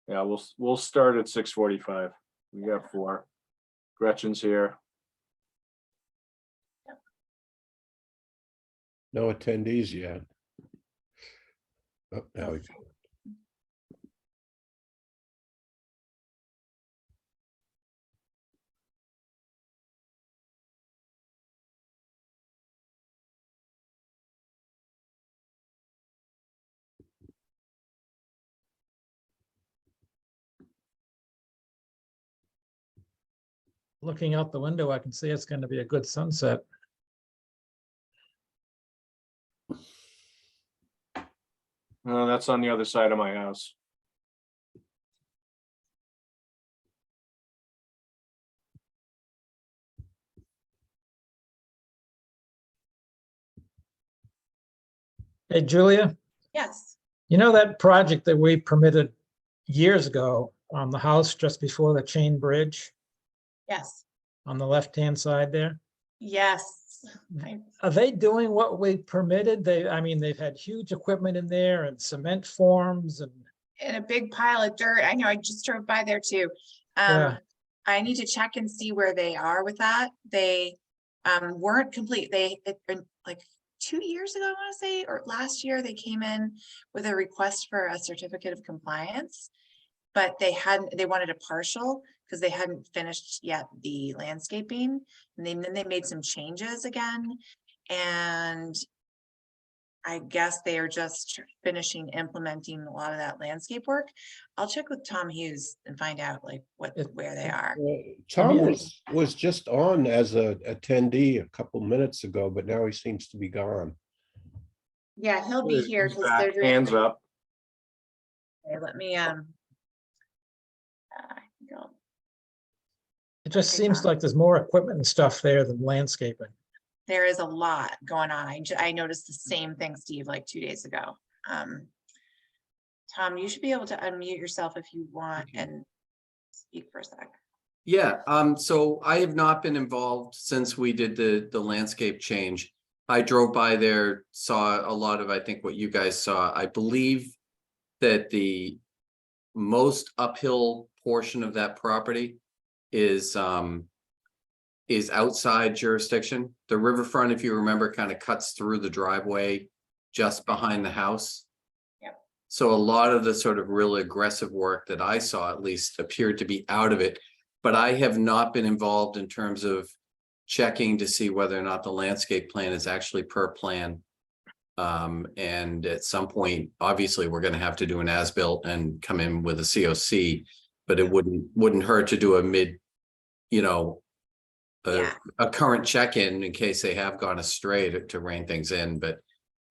Yeah, we'll start at 6:45. We got 4. Gretchen's here. No attendees yet. Oh, now we go. Looking out the window, I can see it's going to be a good sunset. That's on the other side of my house. Hey, Julia, Yes, you know that project that we permitted years ago on the house just before the chain bridge yes, on the left-hand side there? yes. Are they doing what we permitted? I mean, they've had huge equipment in there and cement forms and, In a big pile of dirt. I know, I just drove by there too. Yeah. I need to check and see where they are with that. They weren't complete. It's been like 2 years ago, I want to say, or last year, they came in with a request for a certificate of compliance. But they wanted a partial because they hadn't finished yet the landscaping. And then they made some changes again. And I guess they are just finishing implementing a lot of that landscape work. I'll check with Tom Hughes and find out like where they are. Tom mean, was just on as a attendee a couple minutes ago, but now he seems to be gone. Yeah, he'll be here He's because back, they're doing. hands up. Okay, let me go. it just Okay, seems Tom. like there's more equipment and stuff there than landscaping. There is a lot going on. I noticed the same thing, Steve, like 2 days ago. Tom, you should be able to unmute yourself if you want and speak for a sec. Yeah, so I have not been involved since we did the landscape change. I drove by there, saw a lot of, I think, what you guys saw. I believe that the most uphill portion of that property is outside jurisdiction. The riverfront, if you remember, kind of cuts through the driveway just behind the house. Yep. So a lot of the sort of really aggressive work that I saw at least appeared to be out of it. But I have not been involved in terms of checking to see whether or not the landscape plan is actually per plan. And at some point, obviously, we're going to have to do an as-built and come in with a COC, but it wouldn't hurt to do a mid, Yeah. a current check-in in case they have gone astray to rein things in. But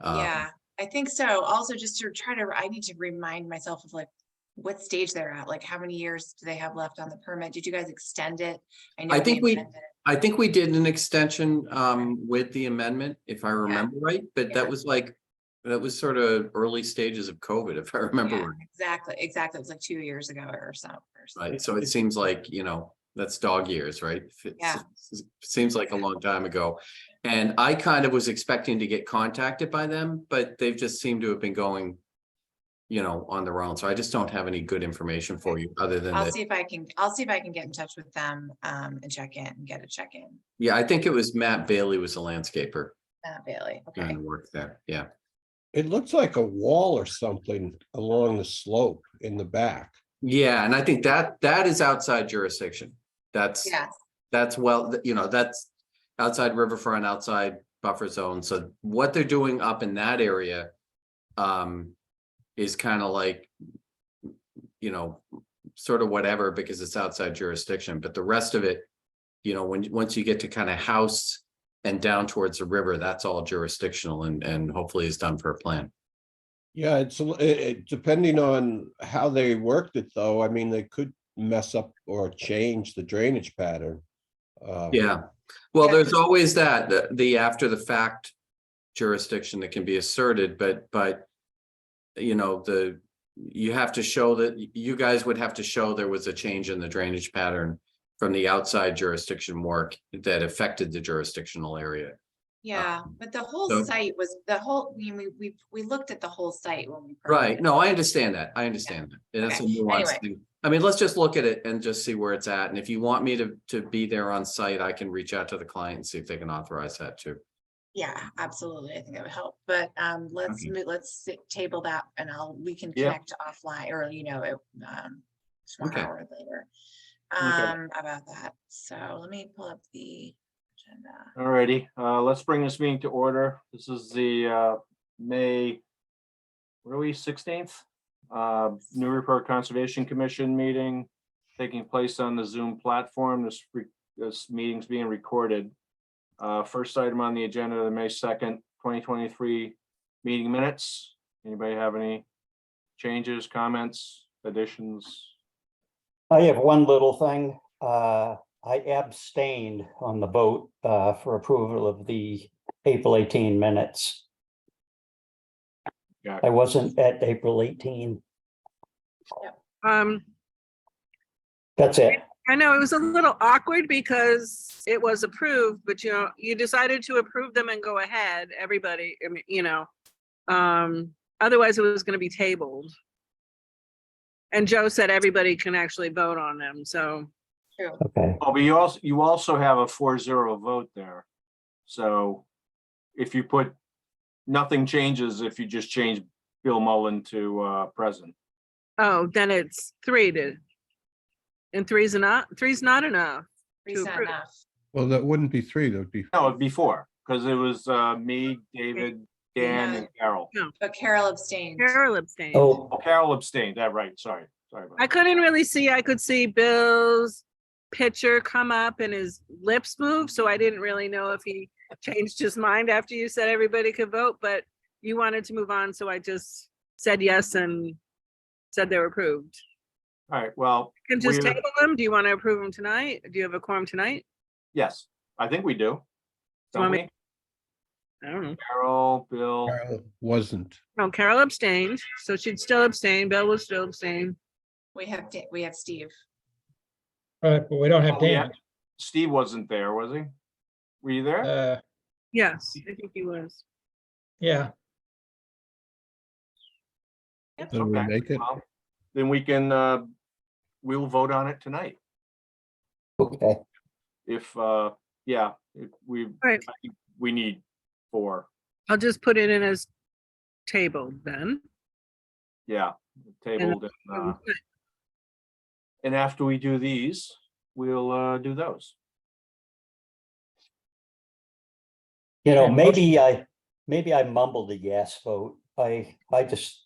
Yeah, I think so. Also, just to I need to remind myself of like what stage they're at, like how many years do they have left on the permit? Did you guys extend it? I think we amended it. I think we did an extension with the amendment, if I remember right, but that was sort of early stages of COVID, if I remember Yeah, right. exactly. It was like 2 years ago or so. Right. So it seems like, that's dog years, right? Yeah. Seems like a long time ago. And I kind of was expecting to get contacted by them, but they've just seemed to have been going, on their own. So I just don't have any good information for you other than I'll that. see if I can get in touch with them and get a check-in. Yeah, I think it was Matt Bailey was a landscaper Bailey, doing okay. the work there. Yeah. It looks like a wall or something along the slope in the back. Yeah, and I think that is outside jurisdiction. That's Yes, that's outside riverfront, outside buffer zone. So what they're doing up in that area is kind of like, sort of whatever, because it's outside jurisdiction. But the rest of it, once you get to kind of house and down towards the river, that's all jurisdictional and hopefully is done per plan. Yeah, it's depending on how they worked it, though. I mean, they could mess up or change the drainage pattern. Yeah, well, Yeah, there's always the after the fact jurisdiction that can be asserted, but you have to show that you guys would have to show there was a change in the drainage pattern from the outside jurisdiction work that affected the jurisdictional area. Yeah, but the whole so- site was, we looked at the whole site when we. Right, permitted. no, I understand that, I understand that. And that's a Okay, nuanced anyway. thing. I mean, let's just look at it and just see where it's at, and if you want me to be there on site, I can reach out to the client and see if they can authorize that too. Yeah, absolutely. I think that would help, but let's Okay. table that and we can Yeah. connect offline or, tomorrow Okay. or later. Okay. About that. So let me pull up the agenda. Alrighty, let's bring this meeting to order. This is the May, what are we, 16th? Newburyport Conservation Commission meeting taking place on the Zoom platform. This meeting's being recorded. First item on the agenda, the May 2nd, 2023 meeting minutes. Anybody have any changes, comments, additions? I have one little thing. I abstained on the vote for approval of the April 18 minutes. Yeah. I wasn't at April 18. That's it. I know it was a little awkward because it was approved, but you decided to approve them and go ahead, everybody, I mean, otherwise it was gonna be tabled. And Joe said everybody can actually vote on them, so, True. Okay. Oh, but you also have a 4-0 vote there. So if you put, nothing changes if you just change Bill Mullen to president. oh, then it's 3 to. And three's not enough. Three's not approve. enough. Well, that wouldn't be 3, that would be. No, before, because it was me, David, Dan, and Carol. But Carol abstained. Carol abstained. Oh, Oh, Carol abstained, that right, sorry about I that. couldn't really see, I could see Bill's picture come up and his lips move, so I didn't really know if he changed his mind after you said everybody could vote, but you wanted to move on, so I just said yes and said they were approved. All right, well, You can just We're- table them. Do you want to approve them tonight? Do you have a quorum tonight? yes, I think we do. Don't want we? me- I don't know. Carol, Bill, Carol wasn't. No, Carol abstained, so she'd still abstain. Bill will still abstain. We have Steve. Right, but we don't have Oh, yeah. Dan. Steve wasn't there, was he? Were you there? Yes, I think he was. Yeah, Did we Okay, make it? well, then we can, we'll vote on it tonight. okay. If, yeah, if we, Right. I think we need 4, I'll just put it in as tabled then. yeah, tabled. And after we do these, we'll do those. You know, Okay, maybe I mumbled a yes vote. I just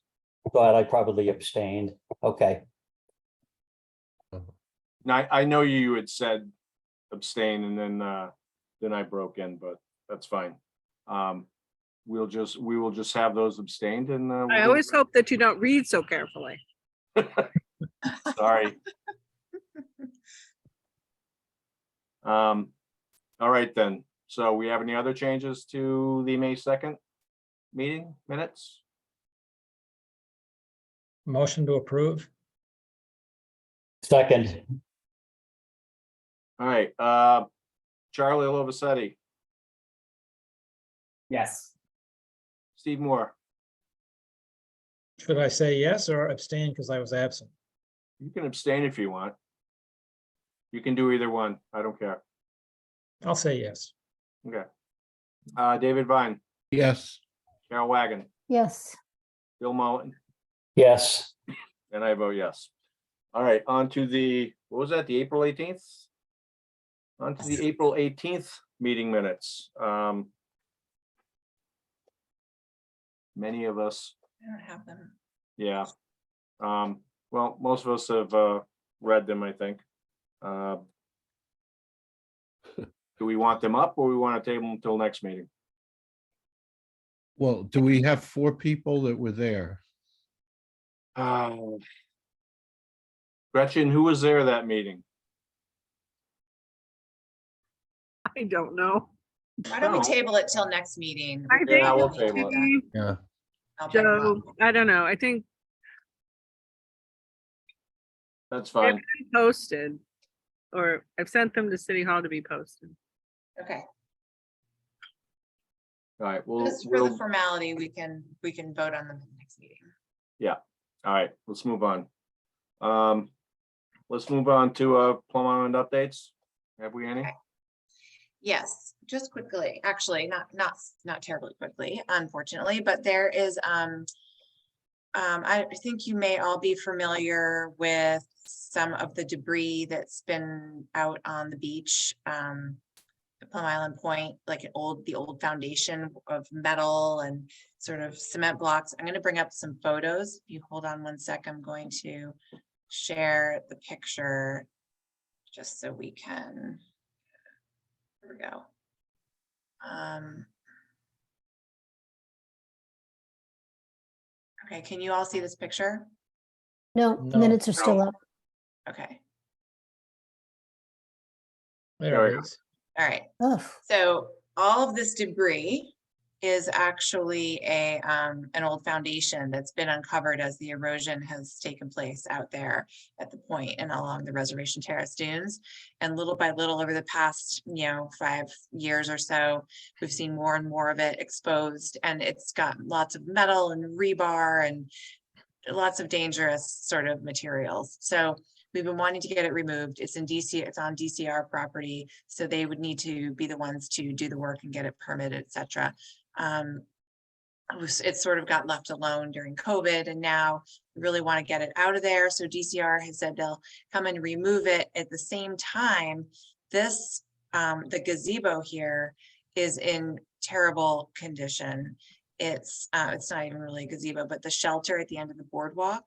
thought I probably abstained. Okay. Now, I know you had said abstain and then I broke in, but that's fine. We will just have those abstained and. I always hope that you don't read so carefully. Sorry. All right then. So we have any other changes to the May 2nd meeting minutes? motion to approve. Second, All right, Charlie Lovasetti, Yes. Steve Moore, Should I say yes or abstain because I was absent? you can abstain if you want. You can do either one. I don't care. I'll say yes. Okay. David Vine, Yes, Carol Wagon, Yes, Bill Mullen, yes. and I vote yes. All right, on to the, what was that, the April 18th? On to the April 18th meeting minutes. Many of us, I don't have them. yeah. Well, most of us have read them, I think. Do we want them up or we want to table them until next meeting? well, do we have 4 people that were there? Gretchen, who was there that meeting? I don't know. Why don't we No. table it till next meeting? I think Yeah, we'll table it. Steve, Yeah, I'll bring them Joe, up. I don't know. I think That's they've fine. been posted. Or I've sent them to City Hall to be posted. Okay. All right, Just for the we'll, formality, we can vote on them in the next meeting. all right, let's move on. Let's move on to Plum Island updates. Have we any? Okay. Yes, just quickly, actually, not terribly quickly, unfortunately, but there is, I think you may all be familiar with some of the debris that's been out on the beach. The Plum Island Point, like the old foundation of metal and sort of cement blocks. I'm gonna bring up some photos. If you hold on one sec, I'm going to share the picture just so we can. Here we go. Okay, can you all see this picture? No, No. minutes are still up. Okay, There it is. all right. Oh, So all of this debris is actually an old foundation that's been uncovered as the erosion has taken place out there at the point and along the Reservation Terrace dunes. And little by little over the past, 5 years or so, we've seen more and more of it exposed, and it's got lots of metal and rebar and lots of dangerous sort of materials. So we've been wanting to get it removed. It's in DC, it's on DCR property, so they would need to be the ones to do the work and get it permitted, etc. It sort of got left alone during COVID, and now we really want to get it out of there. So DCR has said they'll come and remove it. At the same time, this the gazebo here is in terrible condition. It's not even really a gazebo, but the shelter at the end of the boardwalk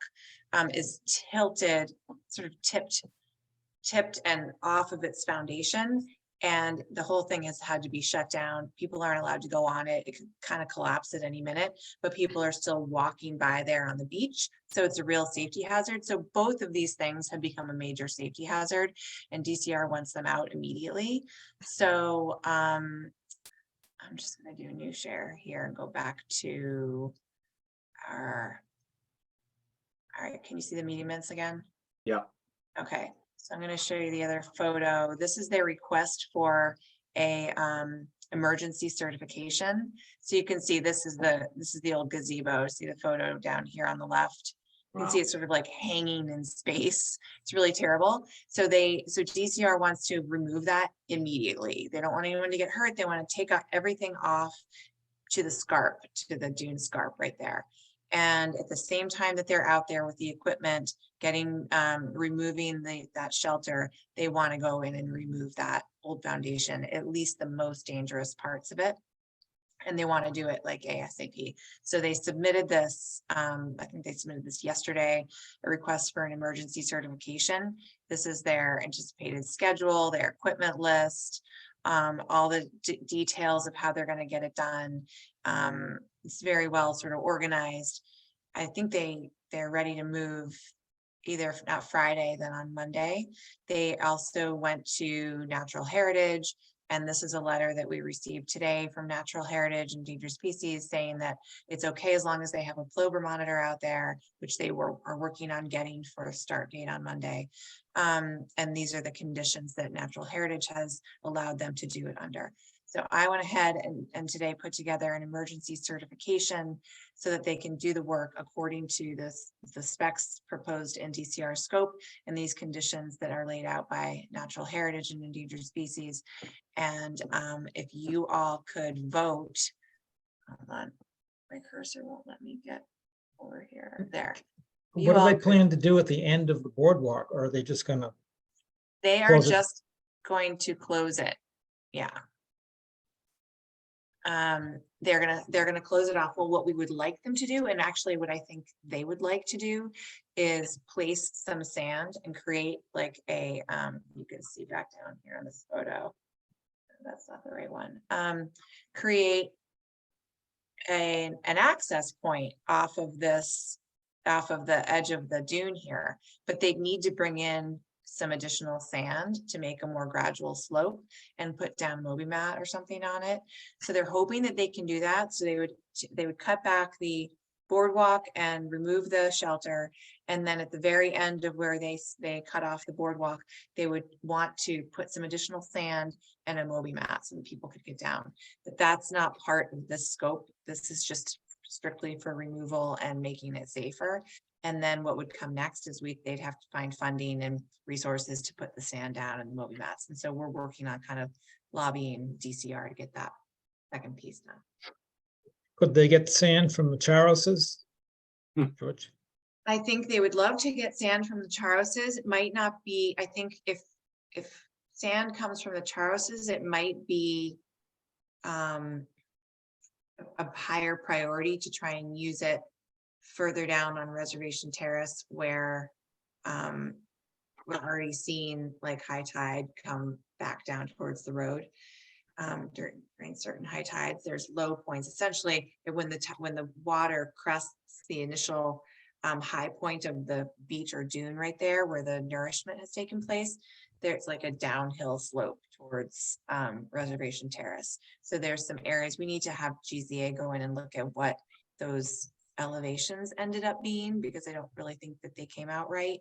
is tilted, sort of tipped and off of its foundation. And the whole thing has had to be shut down. People aren't allowed to go on it. It could kind of collapse at any minute, but people are still walking by there on the beach. So it's a real safety hazard. So both of these things have become a major safety hazard, and DCR wants them out immediately. So I'm just going to do a new share here and go back to our. All right, can you see the meeting minutes again? Yeah. Okay, so I'm going to show you the other photo. This is their request for a emergency certification. So you can see this is the old gazebo. See the photo down here on the left. You can see it's sort of like hanging in space. It's really terrible. So DCR wants to remove that immediately. They don't want anyone to get hurt. They want to take everything off to the scarp, to the dune scarp right there. And at the same time that they're out there with the equipment, removing that shelter, they want to go in and remove that old foundation, at least the most dangerous parts of it. And they want to do it like ASAP. So they submitted this, I think they submitted this yesterday, a request for an emergency certification. This is their anticipated schedule, their equipment list, all the details of how they're going to get it done. It's very well sort of organized. I think they're ready to move either if not Friday, then on Monday. They also went to Natural Heritage, and this is a letter that we received today from Natural Heritage and Endangered Species saying that it's okay as long as they have a plover monitor out there, which they are working on getting for a start date on Monday. And these are the conditions that Natural Heritage has allowed them to do it under. So I went ahead and today put together an emergency certification so that they can do the work according to the specs proposed in DCR scope and these conditions that are laid out by Natural Heritage and Endangered Species. And if you all could vote, hold on, my cursor won't let me get over here. There. What do they plan to do at the end of the boardwalk? Or are they just gonna? They are just going to close it. Yeah. They're gonna close it off. Well, what we would like them to do, and actually what I think they would like to do, is place some sand and create like a you can see back down here on this photo. That's not the right one. Create an access point off of the edge of the dune here, but they need to bring in some additional sand to make a more gradual slope and put down Moby mat or something on it. So they're hoping that they can do that. So they would cut back the boardwalk and remove the shelter. And then at the very end of where they cut off the boardwalk, they would want to put some additional sand and a Moby mat so that people could get down. But that's not part of this scope. This is just strictly for removal and making it safer. And then what would come next is they'd have to find funding and resources to put the sand down and the Moby mats. And so we're working on kind of lobbying DCR to get that second piece done. Could they get sand from the Charles's? Hmm. George? I think they would love to get sand from the Charles's. It might not be, I think if sand comes from the Charles's, it might be a higher priority to try and use it further down on Reservation Terrace where we're already seeing like high tide come back down towards the road. During certain high tides, there's low points. Essentially, when the water crests the initial high point of the beach or dune right there where the nourishment has taken place, there's like a downhill slope towards Reservation Terrace. So there's some areas we need to have GZA go in and look at what those elevations ended up being, because I don't really think that they came out right.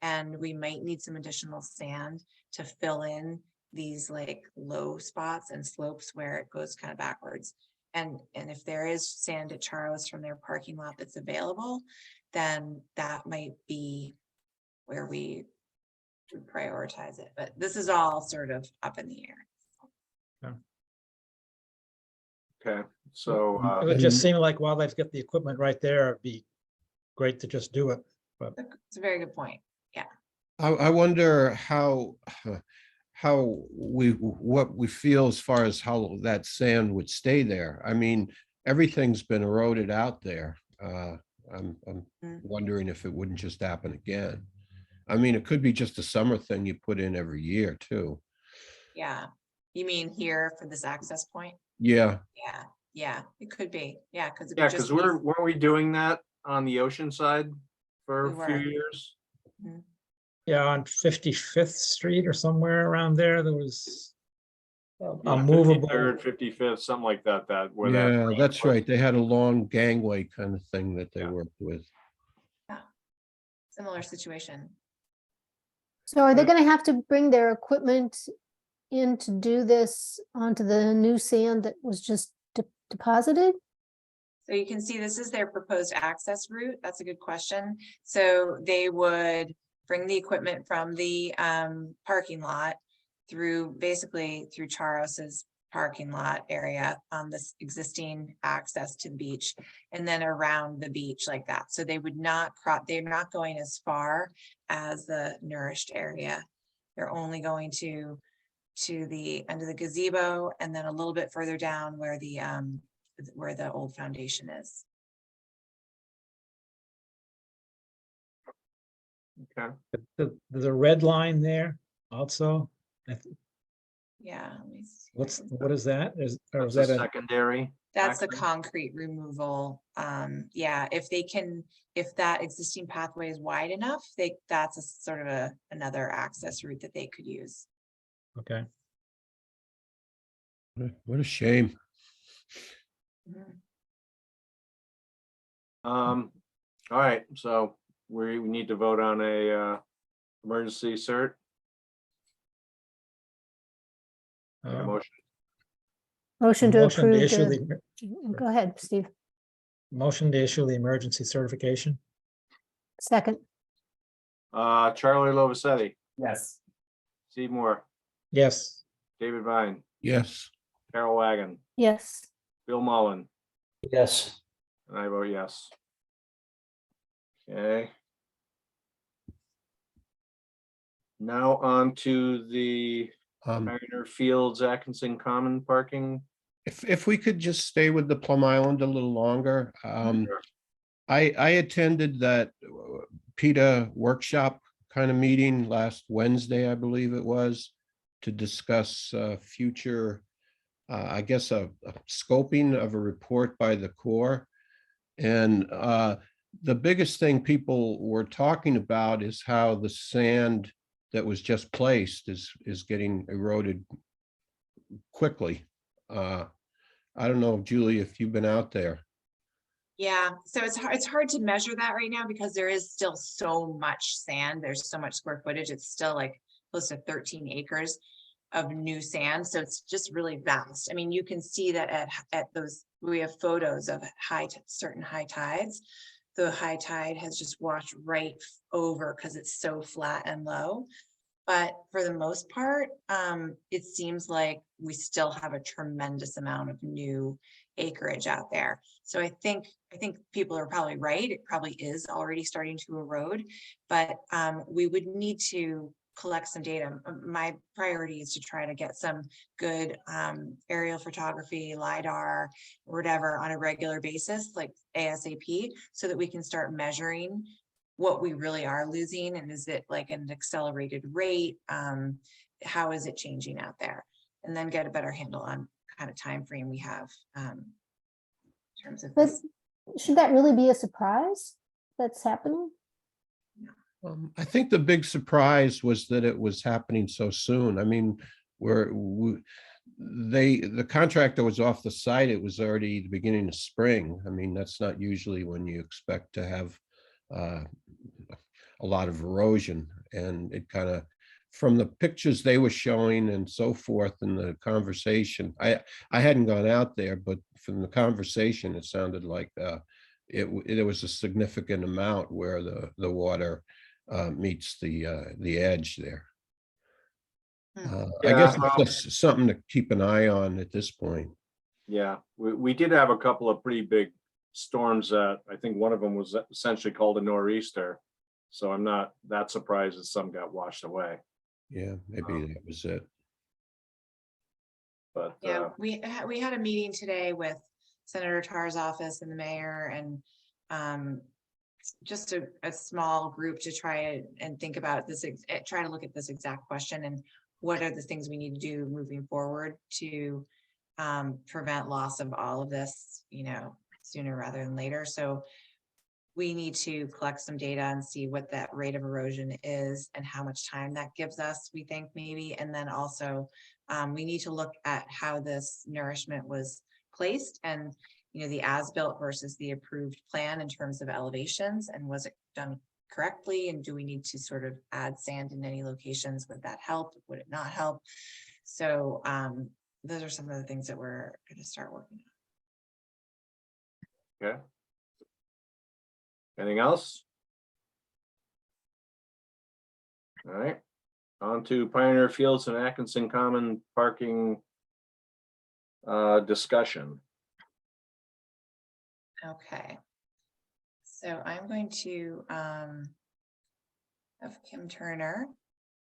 And we might need some additional sand to fill in these like low spots and slopes where it goes kind of backwards. And if there is sand at Charles from their parking lot that's available, then that might be where we would prioritize it. But this is all sort of up in the air. Okay, so, It would just seem like while they've got the equipment right there, it'd be great to just do it. It's a very good point. I wonder what we feel as far as how that sand would stay there. I mean, everything's been eroded out there. I'm wondering if it wouldn't just happen again. I mean, it could be just a summer thing you put in every year too. Yeah. You mean here for this access point? Yeah, Yeah, it could be. Yeah, because yeah, because weren't we doing that on the ocean side for We a few were. years? Yeah, on 55th Street or somewhere around there, there was a Yeah, movable. 53rd, 55th, something like that, where that. yeah, ramp that's was. right. They had a long gangway kind of thing that they Yeah. worked with. Similar situation. So are they gonna have to bring their equipment in to do this onto the new sand that was just deposited? So you can see this is their proposed access route. That's a good question. So they would bring the equipment from the parking lot basically through Charles's parking lot area on this existing access to the beach, and then around the beach like that. So they would not they're not going as far as the nourished area. They're only going to the end of the gazebo and then a little bit further down where the old foundation is. Okay, There's a red line there also. Yeah. Let me see. What is that? Or is that's that a a, secondary. That's the access. concrete removal. Yeah, if that existing pathway is wide enough, that's a sort of another access route that they could use. okay. What a shame. Mhm. All right, so we need to vote on a emergency cert. Make a Uh, motion. Motion to Motion to approve issue the, go ahead, Steve. Motion to issue the emergency certification. Second, Charlie Lovisetti, Yes. Steve Moore, Yes, David Vine, Yes, Carol Wagon, yes. Bill Mullen, Yes. and I vote yes. Okay. Now on to the Pioneer Fields Atkinson Common parking. if we could just stay with the Plum Island a little longer. Sure. I attended that PETA workshop kind of meeting last Wednesday, I believe it was, to discuss future, I guess, a scoping of a report by the Corps. And the biggest thing people were talking about is how the sand that was just placed is getting eroded quickly. I don't know, Julie, if you've been out there. Yeah, so it's hard to measure that right now because there is still so much sand. There's so much square footage. It's still like close to 13 acres of new sand. So it's just really vast. I mean, you can see that at those, we have photos of certain high tides. The high tide has just washed right over because it's so flat and low. But for the most part, it seems like we still have a tremendous amount of new acreage out there. So I think people are probably right. It probably is already starting to erode, but we would need to collect some data. My priority is to try to get some good aerial photography, LiDAR, or whatever on a regular basis, like ASAP, so that we can start measuring what we really are losing, and is it like an accelerated rate? How is it changing out there? And then get a better handle on kind of time frame we have in terms of But this. should that really be a surprise that's happening? I think the big surprise was that it was happening so soon. I mean, the contractor was off the site. It was already the beginning of spring. I mean, that's not usually when you expect to have a lot of erosion, and it kind of, from the pictures they were showing and so forth in the conversation, I hadn't gone out there, but from the conversation, it sounded like it was a significant amount where the water meets the edge there. I guess Yeah, that's something to keep an eye on at this point. Yeah, we did have a couple of pretty big storms that I think one of them was essentially called a nor'easter. So I'm not that surprised that some got washed away, Yeah, maybe that was it. but Yeah, we had a meeting today with Senator Tarr's office and the mayor, and just a small group to try and think about this, try to look at this exact question and what are the things we need to do moving forward to prevent loss of all of this, sooner rather than later. So we need to collect some data and see what that rate of erosion is and how much time that gives us, we think maybe. And then also we need to look at how this nourishment was placed and, the as-built versus the approved plan in terms of elevations, and was it done correctly? And do we need to sort of add sand in any locations? Would that help? Would it not help? So those are some of the things that we're going to start working on. okay. Anything else? All right, on to Pioneer Fields and Atkinson Common parking discussion. Okay. So I'm going to have Kim Turner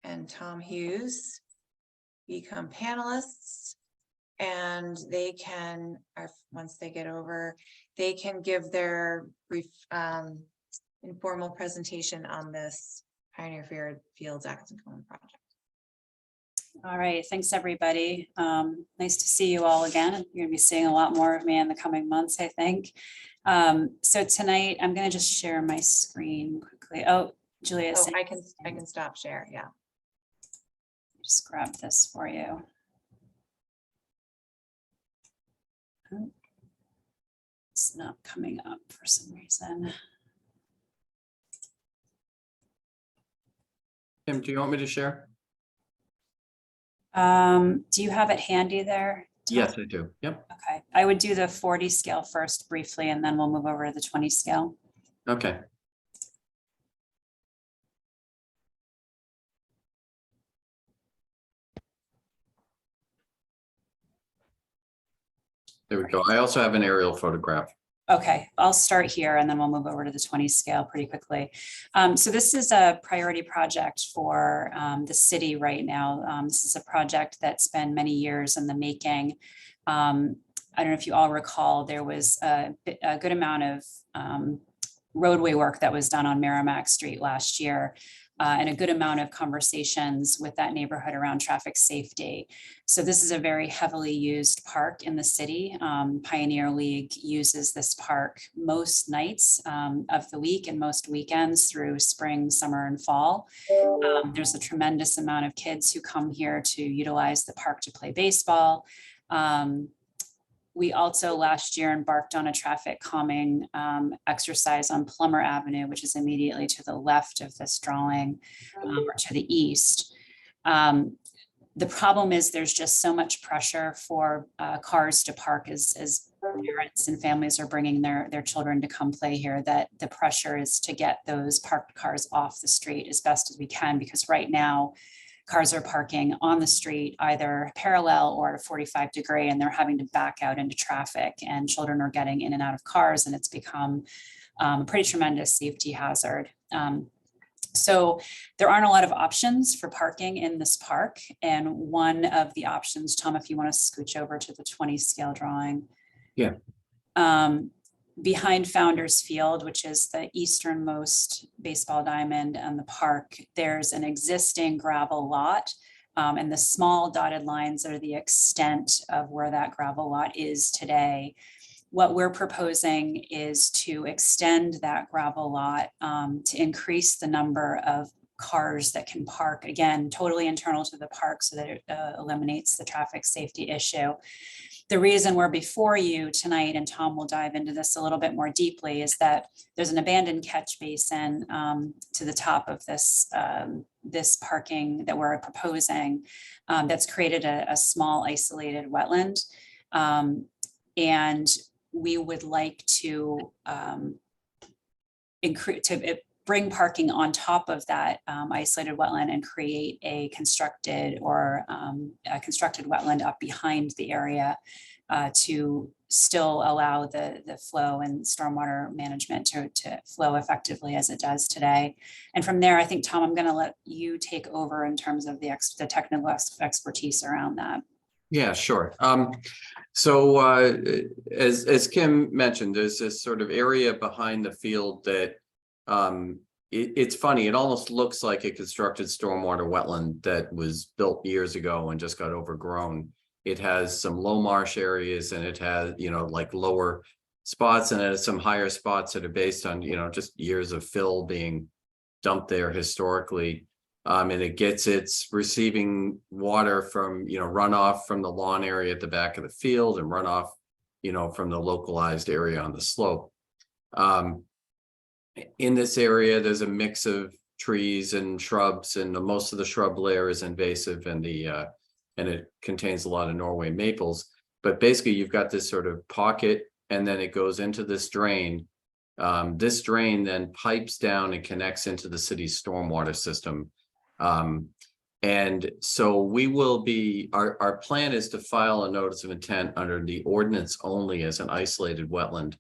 and Tom Hughes become panelists, and they can, once they get over, they can give their brief informal presentation on this Pioneer Fields Atkinson Common project. All right, thanks everybody. Nice to see you all again. You're gonna be seeing a lot more of me in the coming months, I think. So tonight I'm gonna just share my screen quickly. Oh, Julia. Oh, I can stop share, yeah. Just grab this for you. Oh, it's not coming up for some reason. Kim, do you want me to share? Do you have it handy there, Tom? Yes, I do. Yep. Okay, I would do the 40 scale first briefly, and then we'll move over to the 20 scale. Okay. There we go. I also have an aerial photograph. Okay, I'll start here and then we'll move over to the 20 scale pretty quickly. So this is a priority project for the city right now. This is a project that's been many years in the making. I don't know if you all recall, there was a good amount of roadway work that was done on Merrimack Street last year. And a good amount of conversations with that neighborhood around traffic safety. So this is a very heavily used park in the city. Pioneer League uses this park most nights of the week and most weekends through spring, summer, and fall. There's a tremendous amount of kids who come here to utilize the park to play baseball. We also last year embarked on a traffic calming exercise on Plummer Avenue, which is immediately to the left of this drawing, or to the east. The problem is there's just so much pressure for cars to park as parents and families are bringing their children to come play here, that the pressure is to get those parked cars off the street as best as we can, because right now cars are parking on the street either parallel or at a 45-degree, and they're having to back out into traffic, and children are getting in and out of cars, and it's become a pretty tremendous safety hazard. So there aren't a lot of options for parking in this park. And one of the options, Tom, if you want to scooch over to the 20 scale drawing. Yeah. Behind Founders Field, which is the easternmost baseball diamond and the park, there's an existing gravel lot. And the small dotted lines are the extent of where that gravel lot is today. What we're proposing is to extend that gravel lot to increase the number of cars that can park, again, totally internal to the park, so that it eliminates the traffic safety issue. The reason we're before you tonight, and Tom will dive into this a little bit more deeply, is that there's an abandoned catch basin to the top of this, this parking that we're proposing that's created a small isolated wetland. And we would like to bring parking on top of that isolated wetland and create a constructed wetland up behind the area to still allow the flow and stormwater management to flow effectively as it does today. And from there, I think, Tom, I'm going to let you take over in terms of the technical expertise around that. Yeah, sure. So as Kim mentioned, there's this sort of area behind the field that it's funny. It almost looks like a constructed stormwater wetland that was built years ago and just got overgrown. It has some low marsh areas, and it has, like lower spots, and it has some higher spots that are based on, just years of fill being dumped there historically. And it's receiving water from, runoff from the lawn area at the back of the field, and runoff, from the localized area on the slope. In this area, there's a mix of trees and shrubs, and most of the shrub layer is invasive, and it contains a lot of Norway maples. But basically, you've got this sort of pocket, and then it goes into this drain. This drain then pipes down and connects into the city's stormwater system. And so we will be, our plan is to file a notice of intent under the ordinance only as an isolated wetland.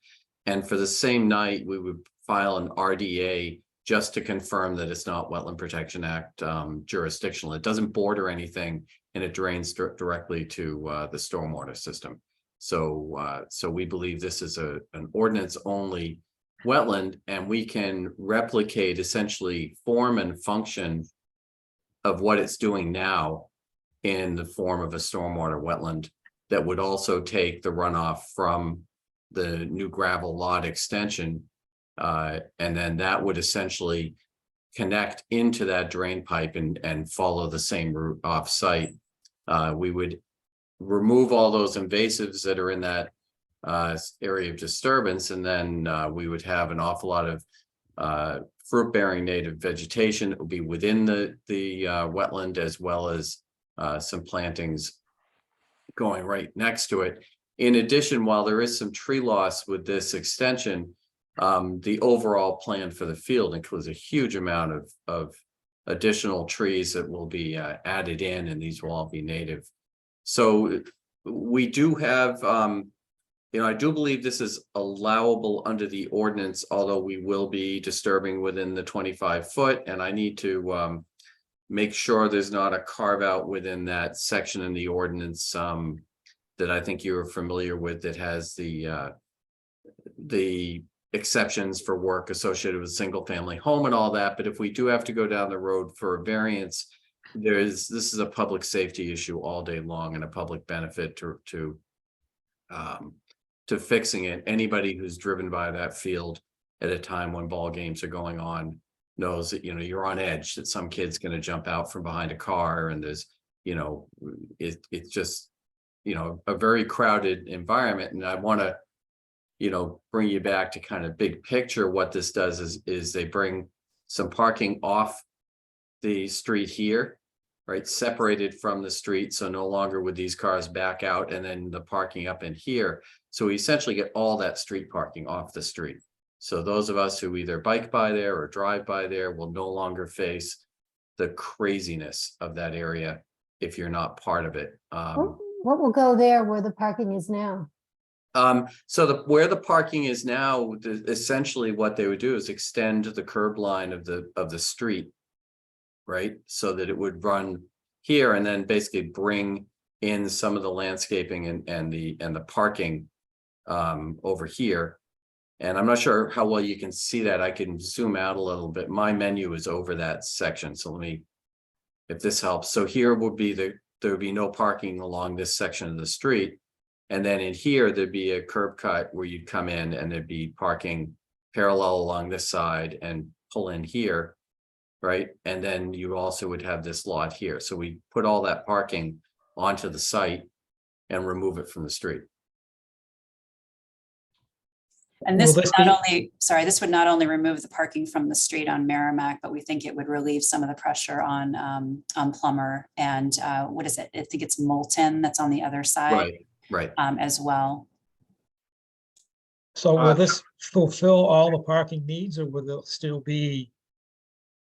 And for the same night, we would file an RDA just to confirm that it's not Wetland Protection Act jurisdictional. It doesn't border anything, and it drains directly to the stormwater system. So we believe this is an ordinance only wetland, and we can replicate essentially form and function of what it's doing now in the form of a stormwater wetland that would also take the runoff from the new gravel lot extension. And then that would essentially connect into that drain pipe and follow the same route off site. We would remove all those invasives that are in that area of disturbance, and then we would have an awful lot of fruit-bearing native vegetation that will be within the wetland, as well as some plantings going right next to it. In addition, while there is some tree loss with this extension, the overall plan for the field includes a huge amount of additional trees that will be added in, and these will all be native. So we do have, I do believe this is allowable under the ordinance, although we will be disturbing within the 25-foot, and I need to make sure there's not a carve out within that section in the ordinance that I think you're familiar with, that has the exceptions for work associated with single family home and all that. But if we do have to go down the road for a variance, this is a public safety issue all day long, and a public benefit to fixing it. Anybody who's driven by that field at a time when ball games are going on knows that, you're on edge, that some kid's going to jump out from behind a car, and there's, it's just a very crowded environment. And I want to, bring you back to kind of big picture. What this does is they bring some parking off the street here, right, separated from the street. So no longer would these cars back out, and then the parking up in here. So we essentially get all that street parking off the street. So those of us who either bike by there or drive by there will no longer face the craziness of that area if you're not part of it. What will go there where the parking is now? So where the parking is now, essentially what they would do is extend the curb line of the street, right? So that it would run here and then basically bring in some of the landscaping and the parking over here. And I'm not sure how well you can see that. I can zoom out a little bit. My menu is over that section. So if this helps. So here would be there would be no parking along this section of the street. And then in here, there'd be a curb cut where you'd come in and there'd be parking parallel along this side and pull in here, right? And then you also would have this lot here. So we put all that parking onto the site and remove it from the street. And this would not only, sorry, this would not only remove the parking from the street on Merrimack, but we think it would relieve some of the pressure on Plummer and what is it? I think it's Moulton that's on the other side. Right. As well. So will this fulfill all the parking needs, or will there still be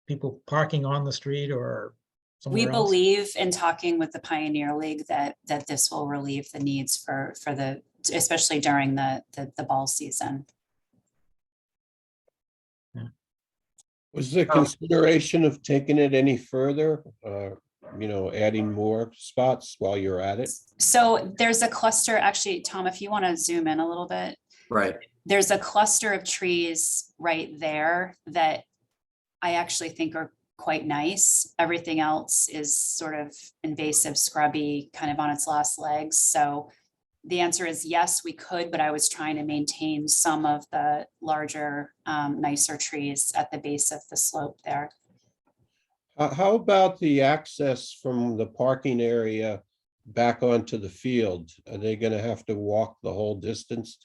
people parking on the street or somewhere We else? believe in talking with the Pioneer League that this will relieve the needs for especially during the ball season. Was there consideration of taking it any further? Adding more spots while you're at it? So there's a cluster, actually, Tom, if you want to zoom in a little bit. Right. There's a cluster of trees right there that I actually think are quite nice. Everything else is sort of invasive, scrubby, kind of on its last legs. So the answer is yes, we could, but I was trying to maintain some of the larger, nicer trees at the base of the slope there. How about the access from the parking area back onto the field? Are they going to have to walk the whole distance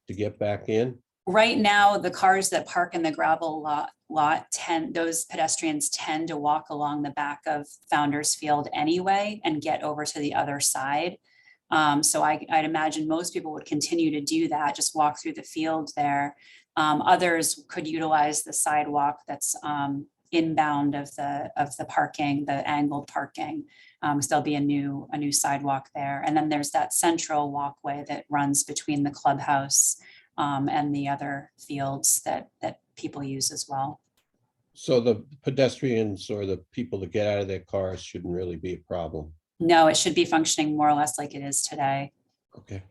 to get back in? Right now, the cars that park in the gravel lot those pedestrians tend to walk along the back of Founders Field anyway and get over to the other side. So I'd imagine most people would continue to do that, just walk through the field there. Others could utilize the sidewalk that's inbound of the parking, the angled parking. So there'll be a new sidewalk there. And then there's that central walkway that runs between the clubhouse and the other fields that people use as well. So the pedestrians or the people that get out of their cars shouldn't really be a problem. No, it should be functioning more or less like it is today. Okay.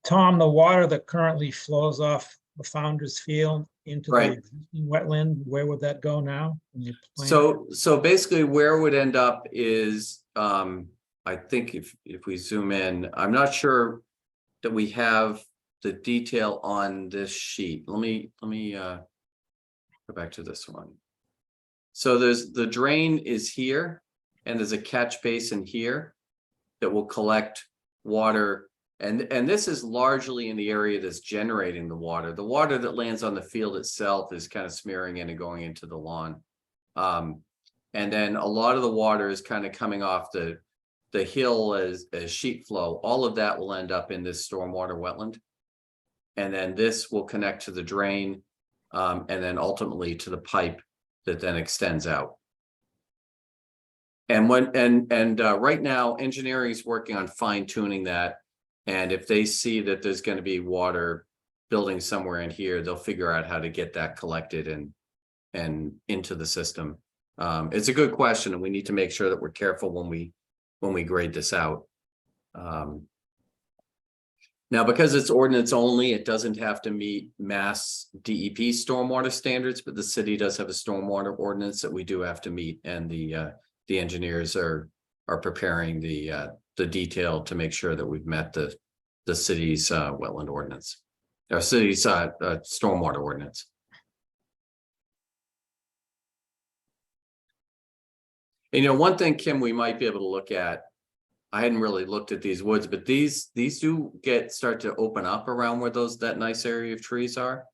Tom, the water that currently flows off the Founders Field into the existing wetland, where would that go now? So basically where it would end up is, I think if we zoom in, I'm not sure that we have the detail on this sheet. Let me go back to this one. So the drain is here and there's a catch basin here that will collect water. And this is largely in the area that's generating the water. The water that lands on the field itself is kind of smearing in and going into the lawn. And then a lot of the water is kind of coming off the hill as sheet flow. All of that will end up in this stormwater wetland. And then this will connect to the drain and then ultimately to the pipe that then extends out. And right now, engineering is working on fine tuning that. And if they see that there's going to be water building somewhere in here, they'll figure out how to get that collected and into the system. It's a good question, and we need to make sure that we're careful when we grade this out. Now, because it's ordinance only, it doesn't have to meet mass DEP stormwater standards, but the city does have a stormwater ordinance that we do have to meet, and the engineers are preparing the detail to make sure that we've met the city's wetland ordinance, our city's stormwater ordinance. And one thing, Kim, we might be able to look at I hadn't really looked at these woods, but these do start to open up around where that nice area of trees are.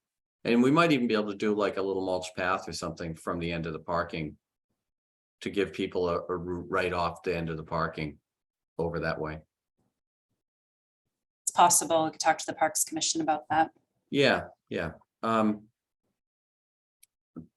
And we might even be able to do like a little mulch path or something from the end of the parking to give people a route right off the end of the parking over that way. It's possible. We could talk to the Parks Commission about that. Yeah.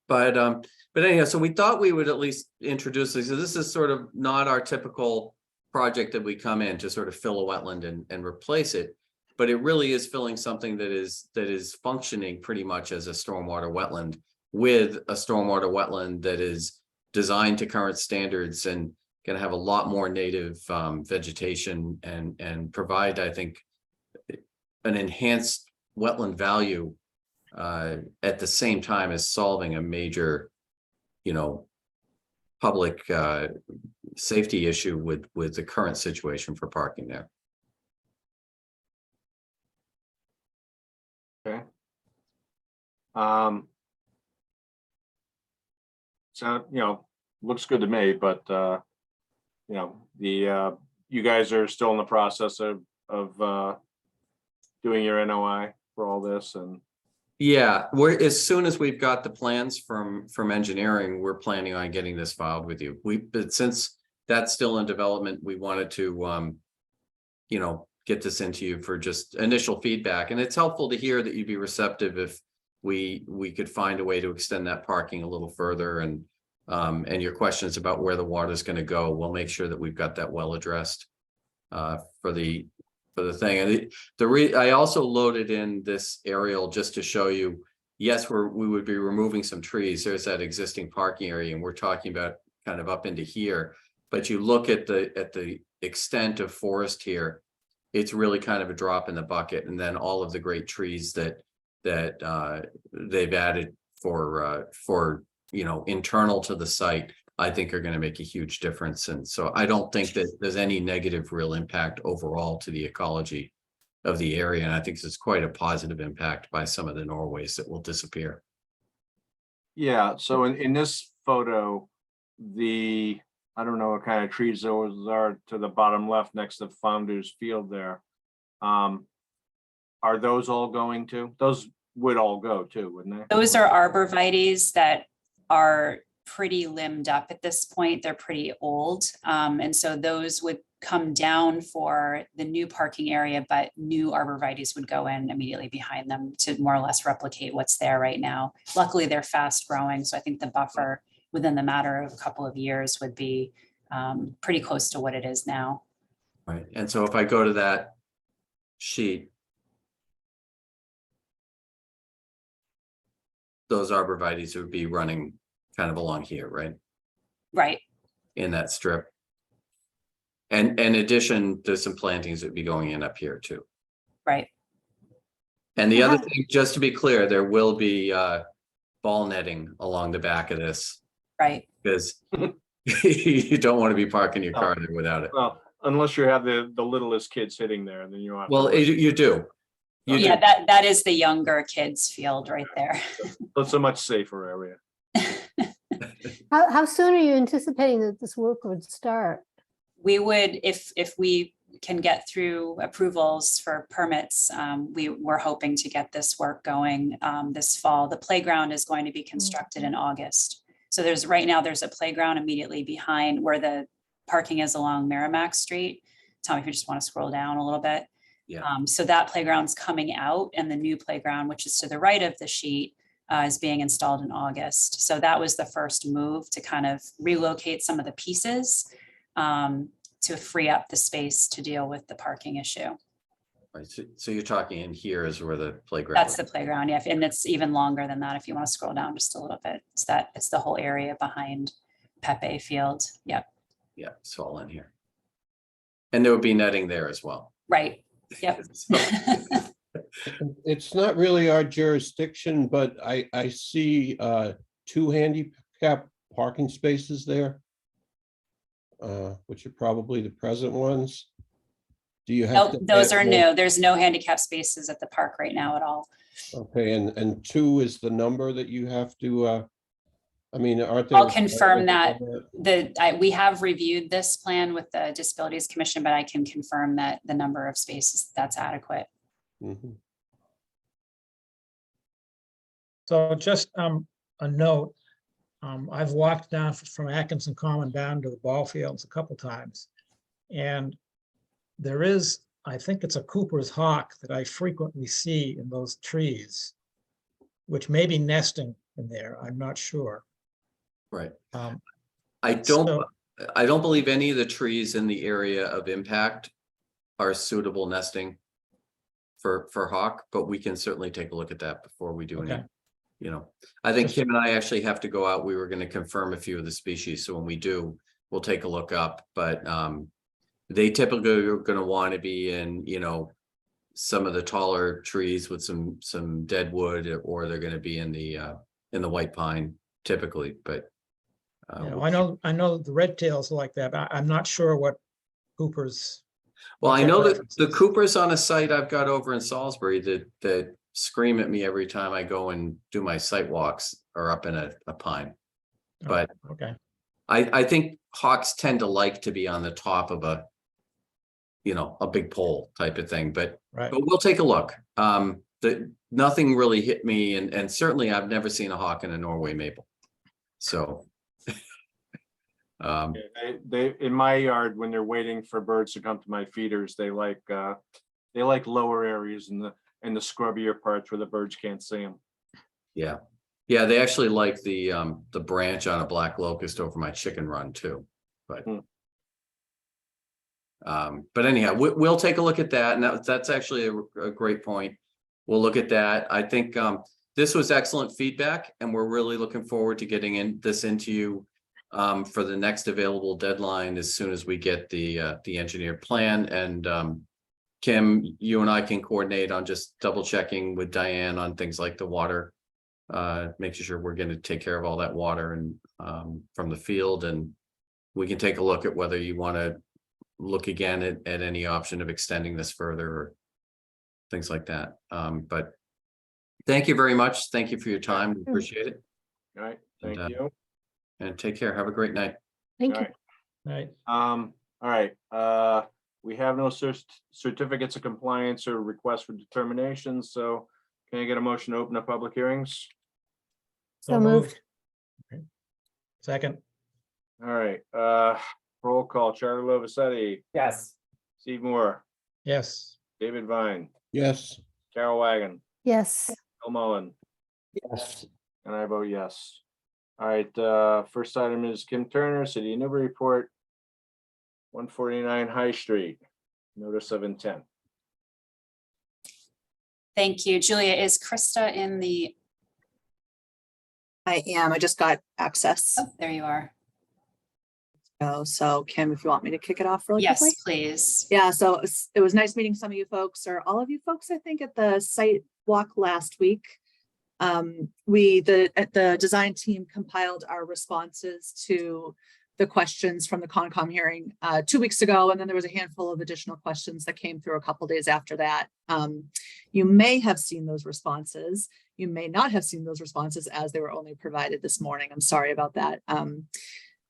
But anyhow, so we thought we would at least introduce this. So this is sort of not our typical project that we come in to sort of fill a wetland and replace it. But it really is filling something that is functioning pretty much as a stormwater wetland, with a stormwater wetland that is designed to current standards and going to have a lot more native vegetation and provide, I think, an enhanced wetland value at the same time as solving a major, public safety issue with the current situation for parking there. Okay. So, looks good to me, but, you guys are still in the process of doing your NOI for all this, and Yeah, as soon as we've got the plans from engineering, we're planning on getting this filed with you. But since that's still in development, we wanted to, get this into you for just initial feedback. And it's helpful to hear that you'd be receptive if we could find a way to extend that parking a little further, and your questions about where the water is going to go. We'll make sure that we've got that well addressed for the thing. And I also loaded in this aerial just to show you, yes, we would be removing some trees. There's that existing parking area, and we're talking about kind of up into here. But you look at the extent of forest here, it's really kind of a drop in the bucket. And then all of the great trees that they've added for internal to the site, I think are going to make a huge difference. And so I don't think that there's any negative real impact overall to the ecology of the area. And I think this is quite a positive impact by some of the Norways that will disappear. yeah, so in this photo, I don't know what kind of trees those are to the bottom left next to Founder's Field there. Are those all going to? Those would all go too, wouldn't they? Those are arborvitaes that are pretty limbed up at this point. They're pretty old. And so those would come down for the new parking area, but new arborvitaes would go in immediately behind them to more or less replicate what's there right now. Luckily, they're fast growing. So I think the buffer within the matter of a couple of years would be pretty close to what it is now. Right. And so if I go to that sheet, those arborvitaes would be running kind of along here, right? Right. In that strip. And in addition, there's some plantings that would be going in up here too. Right. And the other thing, just to be clear, there will be ball netting along the back of this. Right. Because you don't want to be parking your car there without it. Well, unless you have the littlest kids sitting there, and then you have. Well, you do. Yeah, that is the younger kids field right there. It's a much safer area. How soon are you anticipating that this work would start? We would, if we can get through approvals for permits, we're hoping to get this work going this fall. The playground is going to be constructed in August. So right now there's a playground immediately behind where the parking is along Merrimack Street. Tom, if you just want to scroll down a little bit. Yeah. So that playground's coming out, and the new playground, which is to the right of the sheet, is being installed in August. So that was the first move to kind of relocate some of the pieces to free up the space to deal with the parking issue. Right. So you're talking in here is where the playground. That's the playground, yeah, and it's even longer than that if you want to scroll down just a little bit. It's the whole area behind Pepe Field. Yep. Yeah, it's all in here. And there would be netting there as well. Right. Yep. It's not really our jurisdiction, but I see 2 handicap parking spaces there, which are probably the present ones. Do you have? Nope, those are new. There's no handicap spaces at the park right now at all. Okay, and 2 is the number that you have to I mean, aren't there? I'll confirm that we have reviewed this plan with the Disabilities Commission, but I can confirm that the number of spaces, that's adequate. Mhm. So just a note, I've walked down from Atkinson Common down to the ball fields a couple times. And there is, I think it's a Cooper's hawk that I frequently see in those trees, which may be nesting in there. I'm not sure. Right. Um, I don't so- believe any of the trees in the area of impact are suitable nesting for hawk, but we can certainly take a look at that before we do any, Okay. you know. I think Just- Kim and I actually have to go out. We were going to confirm a few of the species. So when we do, we'll take a look up, but they typically are going to want to be in, you know, some of the taller trees with some dead wood, or they're going to be in the white pine typically, but You know, I know the red tails are like that, but I'm not sure what Cooper's. well, what I their know that preference the is. Coopers on a site I've got over in Salisbury that scream at me every time I go and do my site walks are up in a pine. Oh, But okay, I think hawks tend to like to be on the top of a, you know, a big pole type of thing, but right. we'll take a look. Nothing really hit me, and certainly I've never seen a hawk in a Norway maple. So They in my yard, when they're waiting for birds to come to my feeders, they like lower areas in the scrubbier parts where the birds can't see them. yeah. Yeah, they actually like the branch on a black locust over my chicken run too, but. But anyhow, we'll take a look at that, and that's actually a great point. We'll look at that. I think this was excellent feedback, and we're really looking forward to getting this into you for the next available deadline as soon as we get the engineered plan. And Kim, you and I can coordinate on just double checking with Diane on things like the water, making sure we're going to take care of all that water and from the field, and we can take a look at whether you want to look again at any option of extending this further or things like that. But thank you very much. Thank you for your time. We appreciate it. All right, thank And, you. And take care. Have a great night. Thank All you. right. Right. All right, we have no certificates of compliance or requests for determinations, so can I get a motion to open up public hearings? So moved. Okay. Second, All right, roll call, Charlie Lovisetti, Yes. Steve Moore, yes. David Vine, Yes, Carol Wagon, Yes. Bill Mullen, Yes. and I vote yes. All right, first item is Kim Turner, City of Newburyport, 149 High Street, notice of intent. Thank you. Julia, is Krista in the, I am. I just got access. oh, there you are. So Kim, if you want me to kick it off really Yes, quickly. please. Yeah, so it was nice meeting some of you folks, or all of you folks, I think, at the site walk last week. The design team compiled our responses to the questions from the Concom hearing 2 weeks ago, and then there was a handful of additional questions that came through a couple days after that. You may have seen those responses. You may not have seen those responses as they were only provided this morning. I'm sorry about that.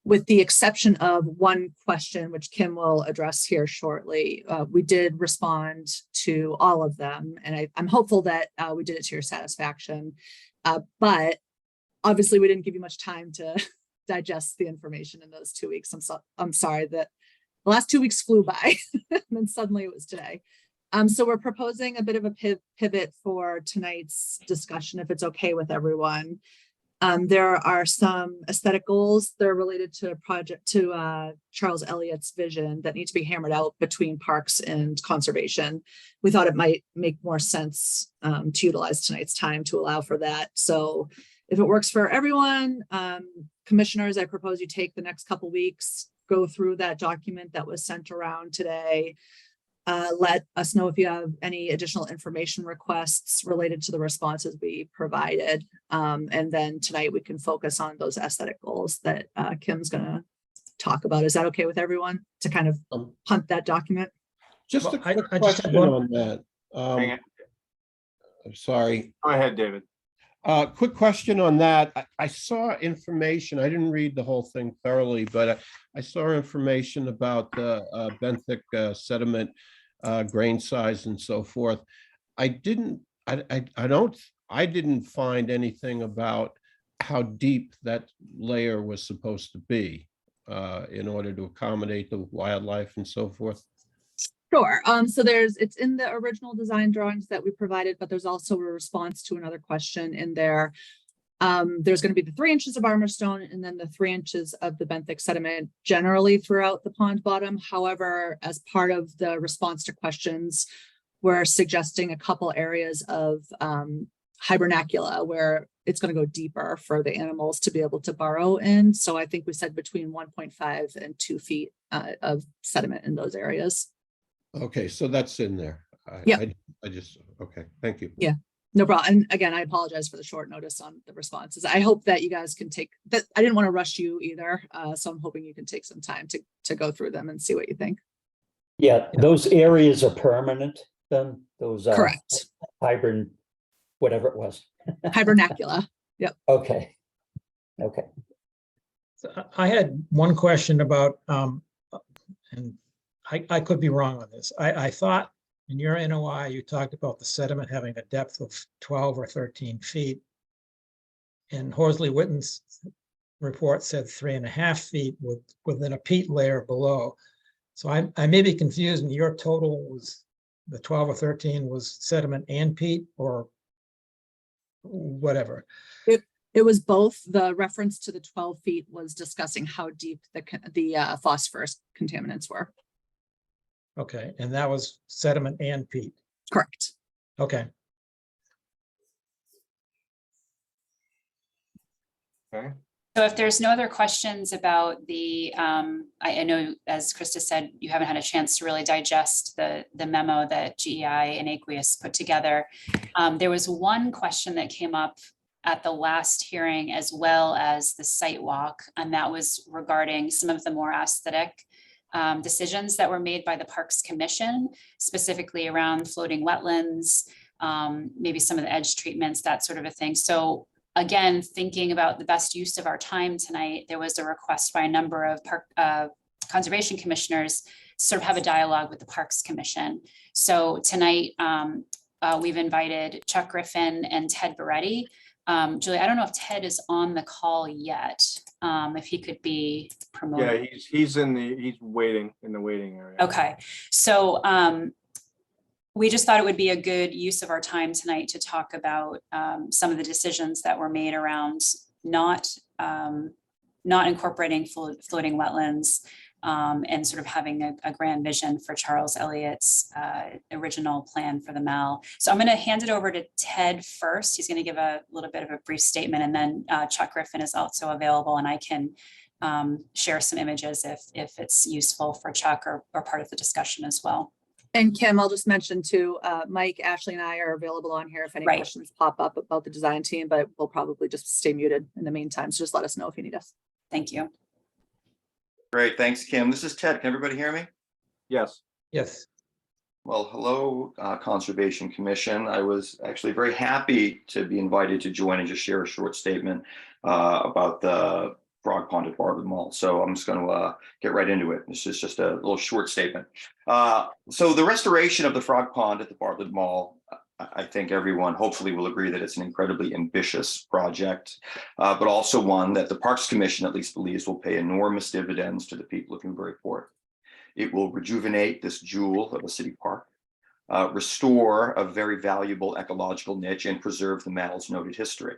With the exception of one question, which Kim will address here shortly, we did respond to all of them, and I'm hopeful that we did it to your satisfaction. But obviously, we didn't give you much time to digest the information in those 2 weeks. I'm sorry that the last 2 weeks flew by, and then suddenly it was today. So we're proposing a bit of a pivot for tonight's discussion, if it's okay with everyone. There are some aesthetic goals that are related to Charles Elliott's vision that need to be hammered out between parks and conservation. We thought it might make more sense to utilize tonight's time to allow for that. So if it works for everyone, commissioners, I propose you take the next couple weeks, go through that document that was sent around today. Let us know if you have any additional information requests related to the responses we provided. And then tonight we can focus on those aesthetic goals that Kim's going to talk about. Is that okay with everyone to kind of punt that document? just a Well, I quick just have question one- on that. Hang on. I'm sorry. Go ahead, David. Quick question on that. I saw information, I didn't read the whole thing thoroughly, but I saw information about the benthic sediment, grain size and so forth. I didn't find anything about how deep that layer was supposed to be in order to accommodate the wildlife and so forth. Sure. So it's in the original design drawings that we provided, but there's also a response to another question in there. There's going to be the 3 inches of armor stone and then the 3 inches of the benthic sediment generally throughout the pond bottom. However, as part of the response to questions, we're suggesting a couple areas of hibernacula where it's going to go deeper for the animals to be able to burrow in. So I think we said between 1.5 and 2 feet of sediment in those areas. Okay, so that's in there. Yeah. I just, okay, thank you. Yeah. No problem. And again, I apologize for the short notice on the responses. I hope that you guys can take that. I didn't want to rush you either. So I'm hoping you can take some time to go through them and see what you think. Yeah, those areas are permanent then, those Correct. hybrid, whatever it was. Hibernacula. Okay. Okay. So I had one question about, and I could be wrong on this. I thought in your NOI, you talked about the sediment having a depth of 12 or 13 feet. And Horsley Witten's report said 3.5 feet within a peat layer below. So I may be confused, and your total was the 12 or 13 was sediment and peat or whatever. It was both. The reference to the 12 feet was discussing how deep the phosphorus contaminants were. Okay, and that was sediment and peat. Correct. Okay. Okay. So if there's no other questions about the, I know, as Krista said, you haven't had a chance to really digest the memo that GEI and Aqueous put together. There was one question that came up at the last hearing as well as the site walk, and that was regarding some of the more aesthetic decisions that were made by the Parks Commission, specifically around floating wetlands, maybe some of the edge treatments, that sort of a thing. So again, thinking about the best use of our time tonight, there was a request by a number of conservation commissioners to sort of have a dialogue with the Parks Commission. So tonight, we've invited Chuck Griffin and Ted Beretti. Julie, I don't know if Ted is on the call yet, if he could be promoted. Yeah, he's waiting in the waiting area. Okay, so we just thought it would be a good use of our time tonight to talk about some of the decisions that were made around not incorporating floating wetlands and sort of having a grand vision for Charles Elliott's original plan for the Mall. So I'm going to hand it over to Ted first. He's going to give a little bit of a brief statement, and then Chuck Griffin is also available, and I can share some images if it's useful for Chuck or part of the discussion as well. And Kim, I'll just mention too, Mike, Ashley, and I are available on here if any questions pop up about the design team, but we'll probably just stay muted in the meantime. So just let us know if you need us. Thank you. Great, thanks, Kim. This is Ted. Can everybody hear me? Yes. Yes. Well, hello, Conservation Commission. I was actually very happy to be invited to join and just share a short statement about the Frog Pond at Bartlett Mall. So I'm just going to get right into it. This is just a little short statement. So the restoration of the Frog Pond at the Bartlett Mall, I think everyone hopefully will agree that it's an incredibly ambitious project, but also one that the Parks Commission at least believes will pay enormous dividends to the people of Newburyport. It will rejuvenate this jewel of a city park, restore a very valuable ecological niche, and preserve the Mall's noted history.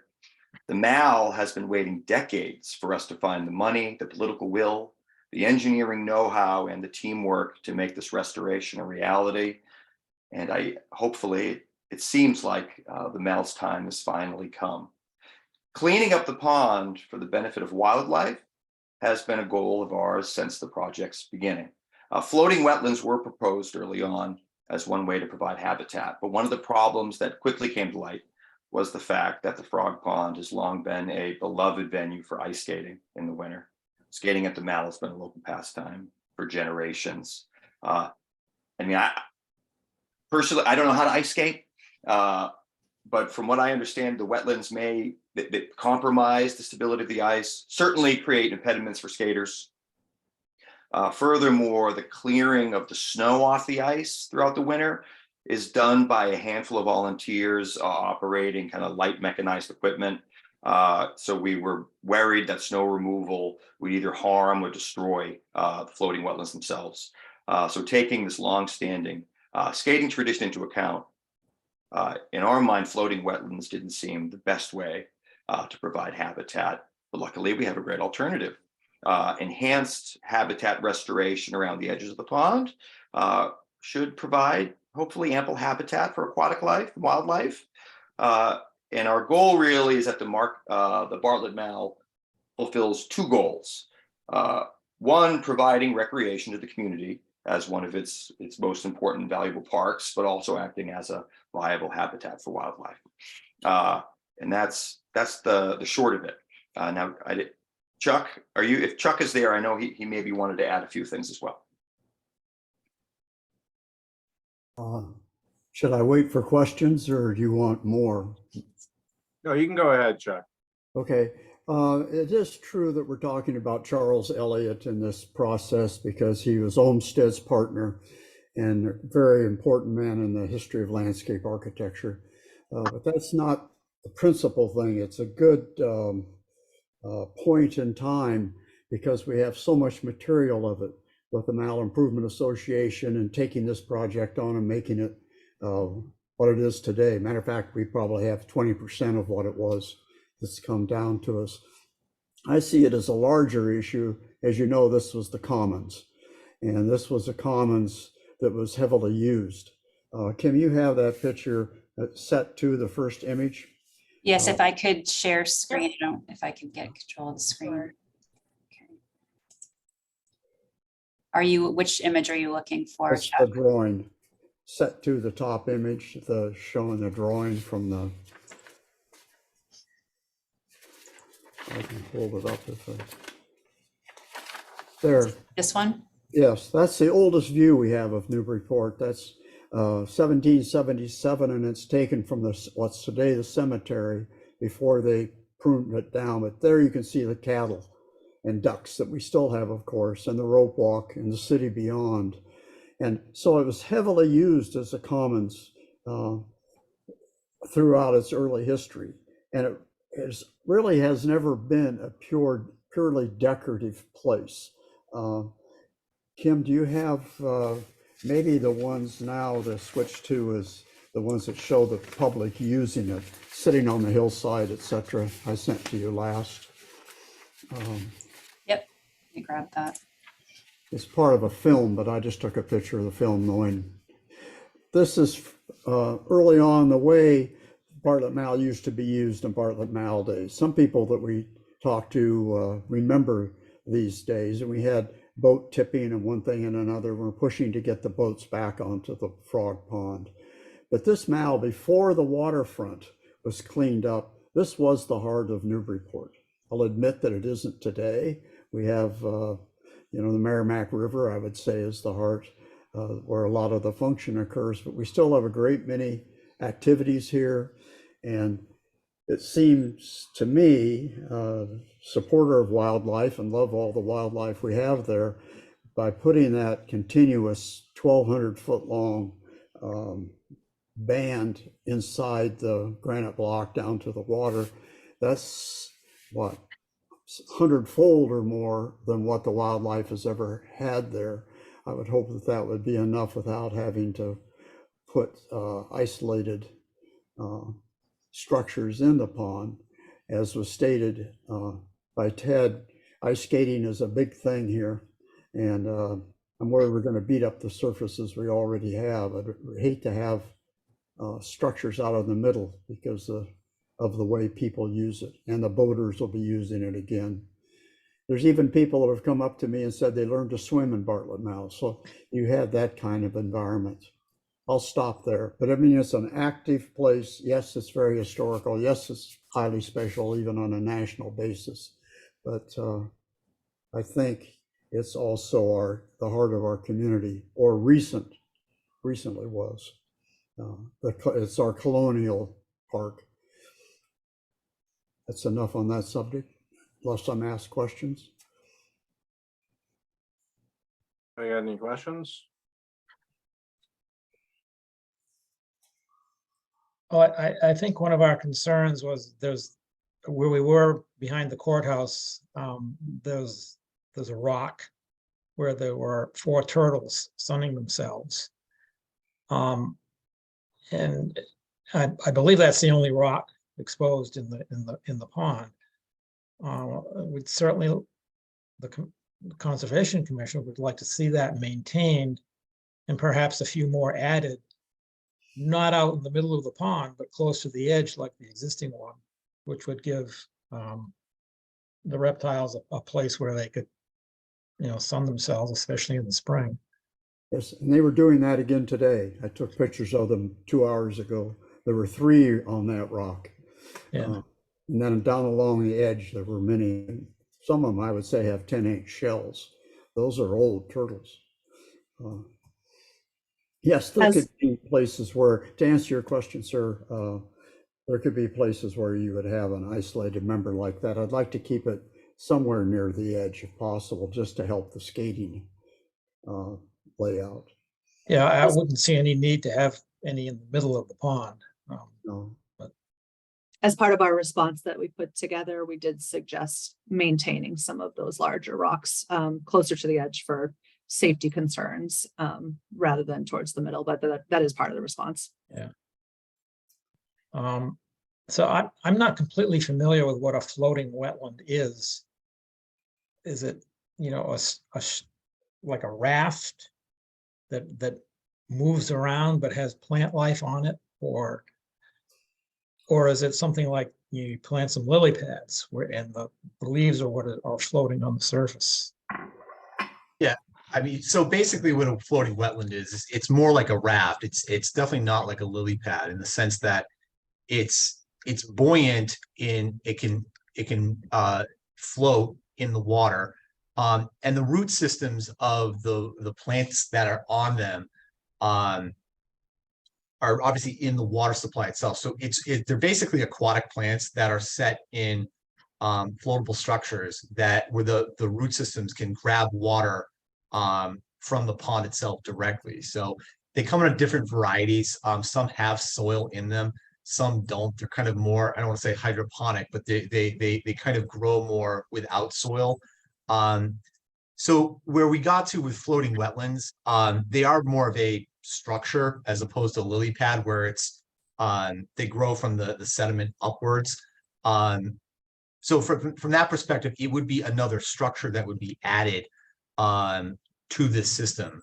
The Mall has been waiting decades for us to find the money, the political will, the engineering know-how, and the teamwork to make this restoration a reality. And hopefully, it seems like the Mall's time has finally come. Cleaning up the pond for the benefit of wildlife has been a goal of ours since the project's beginning. Floating wetlands were proposed early on as one way to provide habitat, but one of the problems that quickly came to light was the fact that the Frog Pond has long been a beloved venue for ice skating in the winter. Skating at the Mall has been a local pastime for generations. I mean, personally, I don't know how to ice skate, but from what I understand, the wetlands may that compromise the stability of the ice, certainly create impediments for skaters. Furthermore, the clearing of the snow off the ice throughout the winter is done by a handful of volunteers operating kind of light mechanized equipment. So we were worried that snow removal would either harm or destroy the floating wetlands themselves. So taking this long-standing skating tradition into account, in our mind, floating wetlands didn't seem the best way to provide habitat. But luckily, we have a great alternative. Enhanced habitat restoration around the edges of the pond should provide hopefully ample habitat for aquatic life, wildlife. And our goal really is that the Bartlett Mall fulfills two goals. One, providing recreation to the community as one of its most important and valuable parks, but also acting as a viable habitat for wildlife. And that's the short of it. Now, Chuck, if Chuck is there, I know he maybe wanted to add a few things as well. Should I wait for questions or do you want more? No, you can go ahead, Chuck. Okay. It is true that we're talking about Charles Elliott in this process because he was Olmsted's partner and a very important man in the history of landscape architecture. But that's not the principal thing. It's a good point in time because we have so much material of it with the Mal Improvement Association and taking this project on and making it what it is today. Matter of fact, we probably have 20% of what it was that's come down to us. I see it as a larger issue. As you know, this was the Commons, and this was a Commons that was heavily used. Kim, you have that picture set to the first image? Yes, if I could share screen, I don't know if I could get control of the screen. Okay. Which image are you looking for? That's the drawing set to the top image, showing the drawing from the. I can hold it up if I. There. This one? Yes, that's the oldest view we have of Newburyport. That's 1777, and it's taken from what's today the cemetery before they pruned it down. But there you can see the cattle and ducks that we still have, of course, and the rope walk and the city beyond. And so it was heavily used as a commons throughout its early history. And it really has never been a purely decorative place. Kim, do you have maybe the ones now to switch to is the ones that show the public using it, sitting on the hillside, etc. I sent to you last. Yep, let me grab that. It's part of a film, but I just took a picture of the film knowing. This is early on the way Bartlett Mall used to be used in Bartlett Mall days. Some people that we talked to remember these days, and we had boat tipping and one thing and another. We're pushing to get the boats back onto the Frog Pond. But this mall, before the waterfront was cleaned up, this was the heart of Newburyport. I'll admit that it isn't today. We have, the Merrimack River, I would say, is the heart where a lot of the function occurs, but we still have a great many activities here. And it seems to me, supporter of wildlife and love all the wildlife we have there, by putting that continuous 1,200 foot long band inside the granite block down to the water, that's what, 100-fold or more than what the wildlife has ever had there. I would hope that that would be enough without having to put isolated structures in the pond. As was stated by Ted, ice skating is a big thing here, and I'm worried we're going to beat up the surfaces we already have. I'd hate to have structures out in the middle because of the way people use it, and the boaters will be using it again. There's even people that have come up to me and said they learned to swim in Bartlett Mall, so you have that kind of environment. I'll stop there, but I mean, it's an active place. Yes, it's very historical. Yes, it's highly special, even on a national basis. But I think it's also the heart of our community, or recently was. It's our colonial park. That's enough on that subject, unless I'm asked questions. Any got any questions? Oh, I think one of our concerns was where we were behind the courthouse, there's a rock where there were 4 turtles sunning themselves. And I believe that's the only rock exposed in the pond. We'd certainly, the Conservation Commission would like to see that maintained and perhaps a few more added, not out in the middle of the pond, but close to the edge like the existing one, which would give the reptiles a place where they could, sun themselves, especially in the spring. Yes, and they were doing that again today. I took pictures of them 2 hours ago. There were 3 on that rock. Yeah. And then down along the edge, there were many. Some of them, I would say, have 10-inch shells. Those are old turtles. Yes, there could be places where, to answer your question, sir, there could be places where you would have an isolated member like that. I'd like to keep it somewhere near the edge if possible, just to help the skating layout. Yeah, I wouldn't see any need to have any in the middle of the pond. No. As part of our response that we put together, we did suggest maintaining some of those larger rocks closer to the edge for safety concerns rather than towards the middle, but that is part of the response. Yeah. So I'm not completely familiar with what a floating wetland is. Is it, like a raft that moves around but has plant life on it, or is it something like you plant some lily pads and the leaves are what are floating on the surface? Yeah, I mean, so basically what a floating wetland is it's more like a raft. It's definitely not like a lily pad in the sense that it's buoyant it can float in the water. And the root systems of the plants that are on them are obviously in the water supply itself. So they're basically aquatic plants that are set in floatable structures where the root systems can grab water from the pond itself directly. So they come in different varieties. Some have soil in them, some don't. They're kind of more, I don't want to say hydroponic, but they kind of grow more without soil. So where we got to with floating wetlands, they are more of a structure as opposed to lily pad where it's they grow from the sediment upwards. So from that perspective, it would be another structure that would be added to this system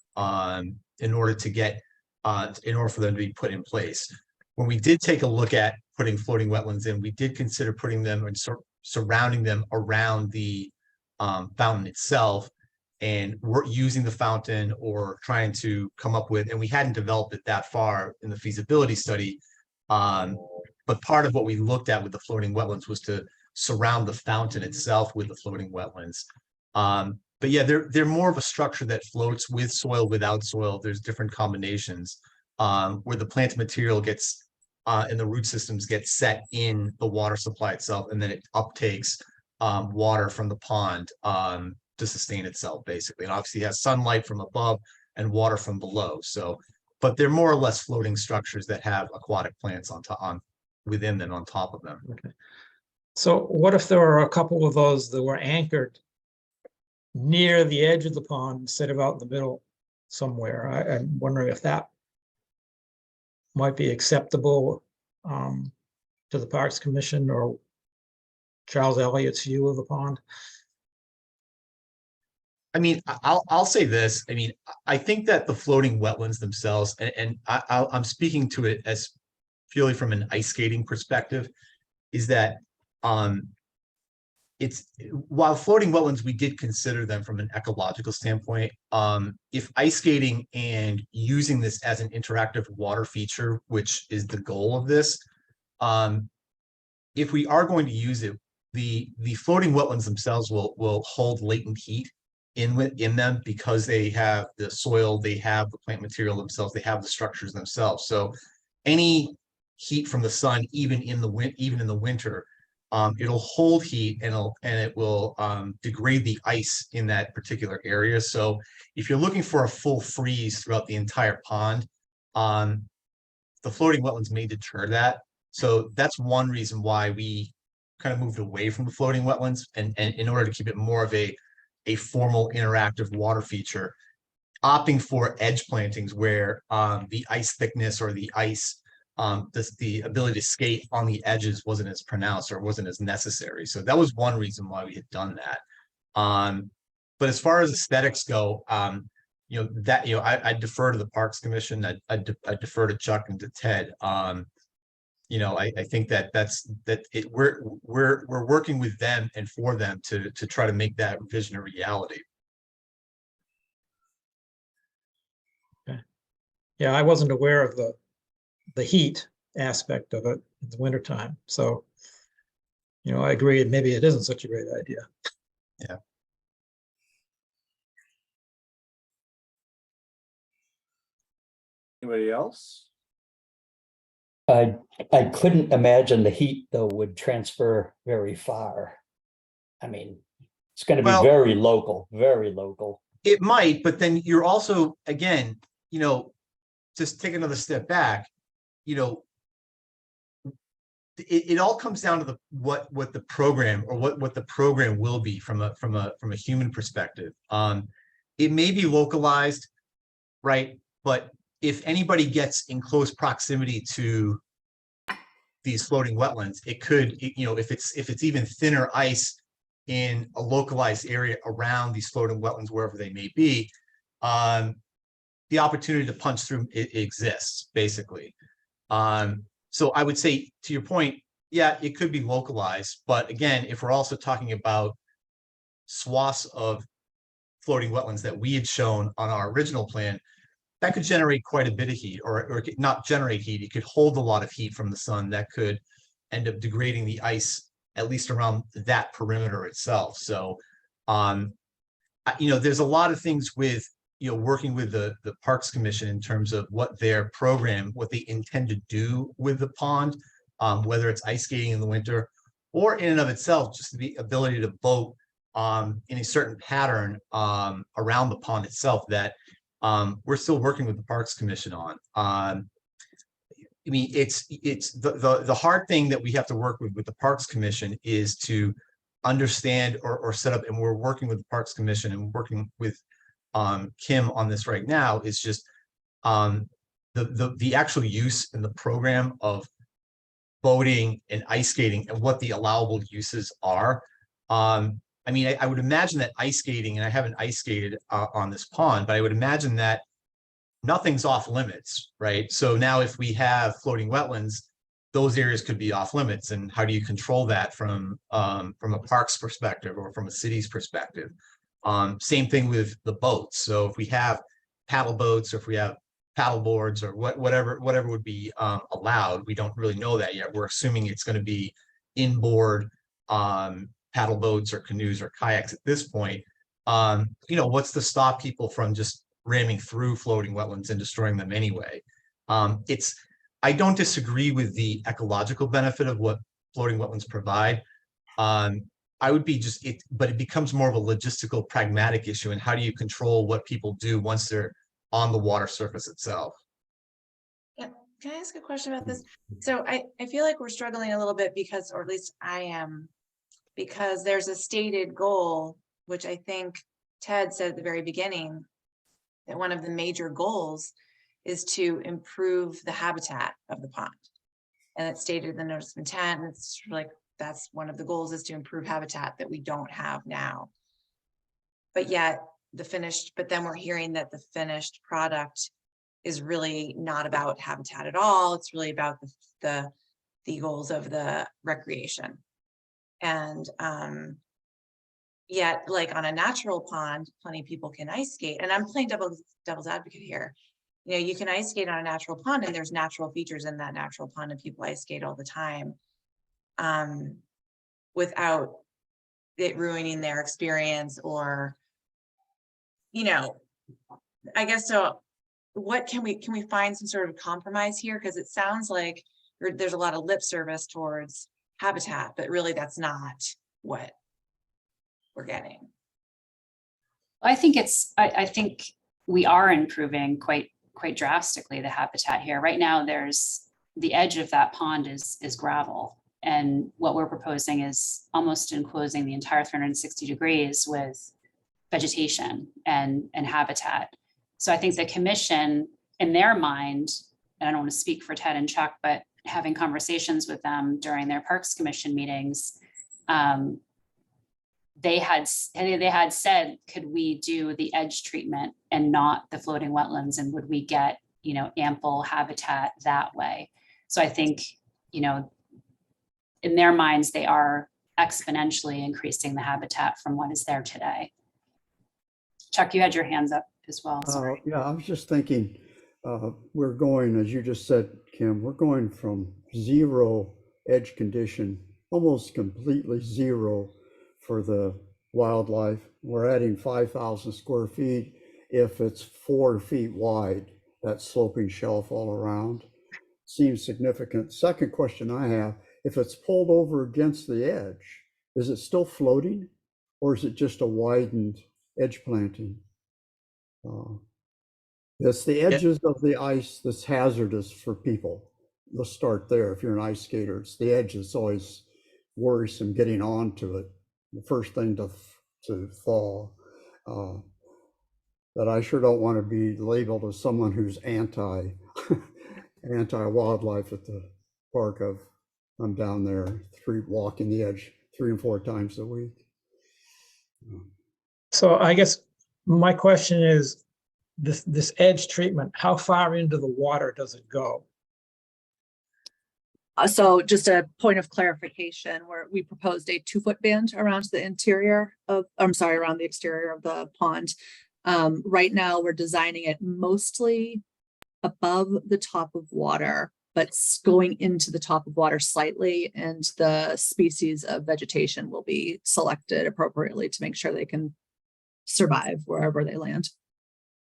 in order for them to be put in place. When we did take a look at putting floating wetlands in, we did consider putting them and surrounding them around the fountain itself, and we're using the fountain or trying to come up with, and we hadn't developed it that far in the feasibility study. But part of what we looked at with the floating wetlands was to surround the fountain itself with the floating wetlands. But yeah, they're more of a structure that floats with soil, without soil. There's different combinations where the plant material gets and the root systems get set in the water supply itself, and then it uptakes water from the pond to sustain itself, basically. And obviously it has sunlight from above and water from below. So, but they're more or less floating structures that have aquatic plants within them, on top of them. Okay. So what if there were a couple of those that were anchored near the edge of the pond instead of out in the middle somewhere? I'm wondering if that might be acceptable to the Parks Commission or Charles Elliott's view of the pond. I mean, I'll say this. I mean, I think that the floating wetlands themselves, and I'm speaking to it as purely from an ice skating perspective, is that while floating wetlands, we did consider them from an ecological standpoint. If ice skating and using this as an interactive water feature, which is the goal of this, if we are going to use it, the floating wetlands themselves will hold latent heat in them because they have the soil, they have the plant material themselves, they have the structures themselves. So any heat from the sun, even in the winter. It'll hold heat and it will degrade the ice in that particular area. So if you're looking for a full freeze throughout the entire pond, the floating wetlands may deter that. So that's one reason why we kind of moved away from the floating wetlands, and in order to keep it more of a formal interactive water feature, opting for edge plantings where the ice thickness or the ice, the ability to skate on the edges wasn't as pronounced or wasn't as necessary. So that was one reason why we had done that. But as far as aesthetics go, I defer to the Parks Commission. I defer to Chuck and to Ted. I think we're working with them and for them to try to make that vision a reality. Yeah, I wasn't aware of the heat aspect of it in the wintertime. So, I agree, maybe it isn't such a great idea. Yeah. Anybody else? I couldn't imagine the heat though would transfer very far. I mean, it's going to be Well, very local, very local. It might, but then you're also, again, just take another step back, it all comes down to what the program or what the program will be from a human perspective. It may be localized, right? But if anybody gets in close proximity to these floating wetlands, it could, if it's even thinner ice in a localized area around these floating wetlands, wherever they may be, the opportunity to punch through it exists, basically. So I would say, to your point, yeah, it could be localized, but again, if we're also talking about swaths of floating wetlands that we had shown on our original plan, that could generate quite a bit of heat, or not generate heat. It could hold a lot of heat from the sun that could end up degrading the ice, at least around that perimeter itself. So, there's a lot of things with, working with the Parks Commission in terms of what their program, what they intend to do with the pond, whether it's ice skating in the winter or in and of itself, just the ability to boat in a certain pattern around the pond itself that we're still working with the Parks Commission on. I mean, it's the hard thing that we have to work with the Parks Commission is to understand or set up, and we're working with the Parks Commission and working with Kim on this right now, is just the actual use in the program of boating and ice skating and what the allowable uses are. I mean, I would imagine that ice skating, and I haven't ice skated on this pond, but I would imagine that nothing's off limits, right? So now if we have floating wetlands, those areas could be off limits. And how do you control that from a park's perspective or from a city's perspective? Same thing with the boats. So if we have paddle boats, or if we have paddle boards, or whatever would be allowed, we don't really know that yet. We're assuming it's going to be inboard paddle boats or canoes or kayaks at this point. What's to stop people from just ramming through floating wetlands and destroying them anyway? I don't disagree with the ecological benefit of what floating wetlands provide. I would be but it becomes more of a logistical, pragmatic issue. And how do you control what people do once they're on the water surface itself? Yeah, can I ask a question about this? So I feel like we're struggling a little bit because, or at least I am, because there's a stated goal, which I think Ted said at the very beginning, that one of the major goals is to improve the habitat of the pond. And it's stated in the notice of intent, and it's like, that's one of the goals, is to improve habitat that we don't have now. But yet but then we're hearing that the finished product is really not about habitat at all. It's really about the goals of the recreation. And yet, like on a natural pond, plenty of people can ice skate. And I'm playing devil's advocate here. You can ice skate on a natural pond, and there's natural features in that natural pond, and people ice skate all the time without it ruining their experience, or, I guess so. What can we find some sort of compromise here? Because it sounds like there's a lot of lip service towards habitat, but really that's not what we're getting. I think I think we are improving quite drastically the habitat here. Right now, there's the edge of that pond is gravel. And what we're proposing is almost enclosing the entire 360 degrees with vegetation and habitat. So I think the commission, in their mind, and I don't want to speak for Ted and Chuck, but having conversations with them during their Parks Commission meetings, they had said, could we do the edge treatment and not the floating wetlands, and would we get, you know, ample habitat that way? So I think, you know, in their minds, they are exponentially increasing the habitat from what is there today. Chuck, you had your hands up as well. Sorry. Yeah, I was just thinking, we're going, as you just said, Kim, we're going from zero edge condition, almost completely zero for the wildlife. We're adding 5,000 square feet if it's 4 feet wide, that sloping shelf all around. Seems significant. Second question I have, if it's pulled over against the edge, is it still floating, or is it just a widened edge planting? It's the edges of the ice that's hazardous for people. Let's start there. If you're an ice skater, it's the edge that's always worrisome getting onto it. The first thing to thaw. But I sure don't want to be labeled as someone who's anti-wildlife at the park. I'm down there walking the edge 3 and 4 times a week. So I guess my question is, this edge treatment, how far into the water does it go? So just a point of clarification, where we proposed a 2-foot band around the interior of, around the exterior of the pond. Right now, we're designing it mostly above the top of water, but going into the top of water slightly, and the species of vegetation will be selected appropriately to make sure they can survive wherever they land.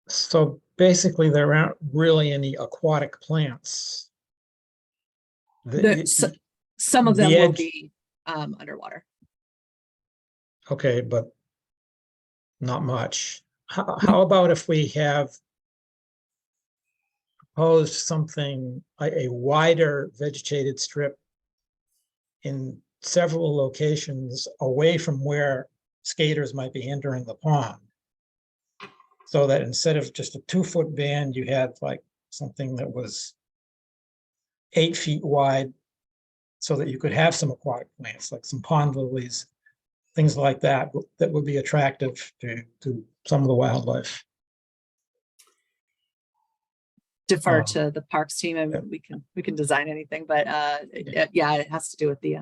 So basically, there aren't really any aquatic plants. Some of them the will edge- be underwater. Okay, but not much. How about if we have proposed something, a wider vegetated strip in several locations away from where skaters might be entering the pond? So that instead of just a 2-foot band, you had like something that was 8 feet wide, so that you could have some aquatic plants, like some pond lilies, things like that, that would be attractive to some of the wildlife. Defer to the parks team, and we can design anything, but yeah, it has to do with the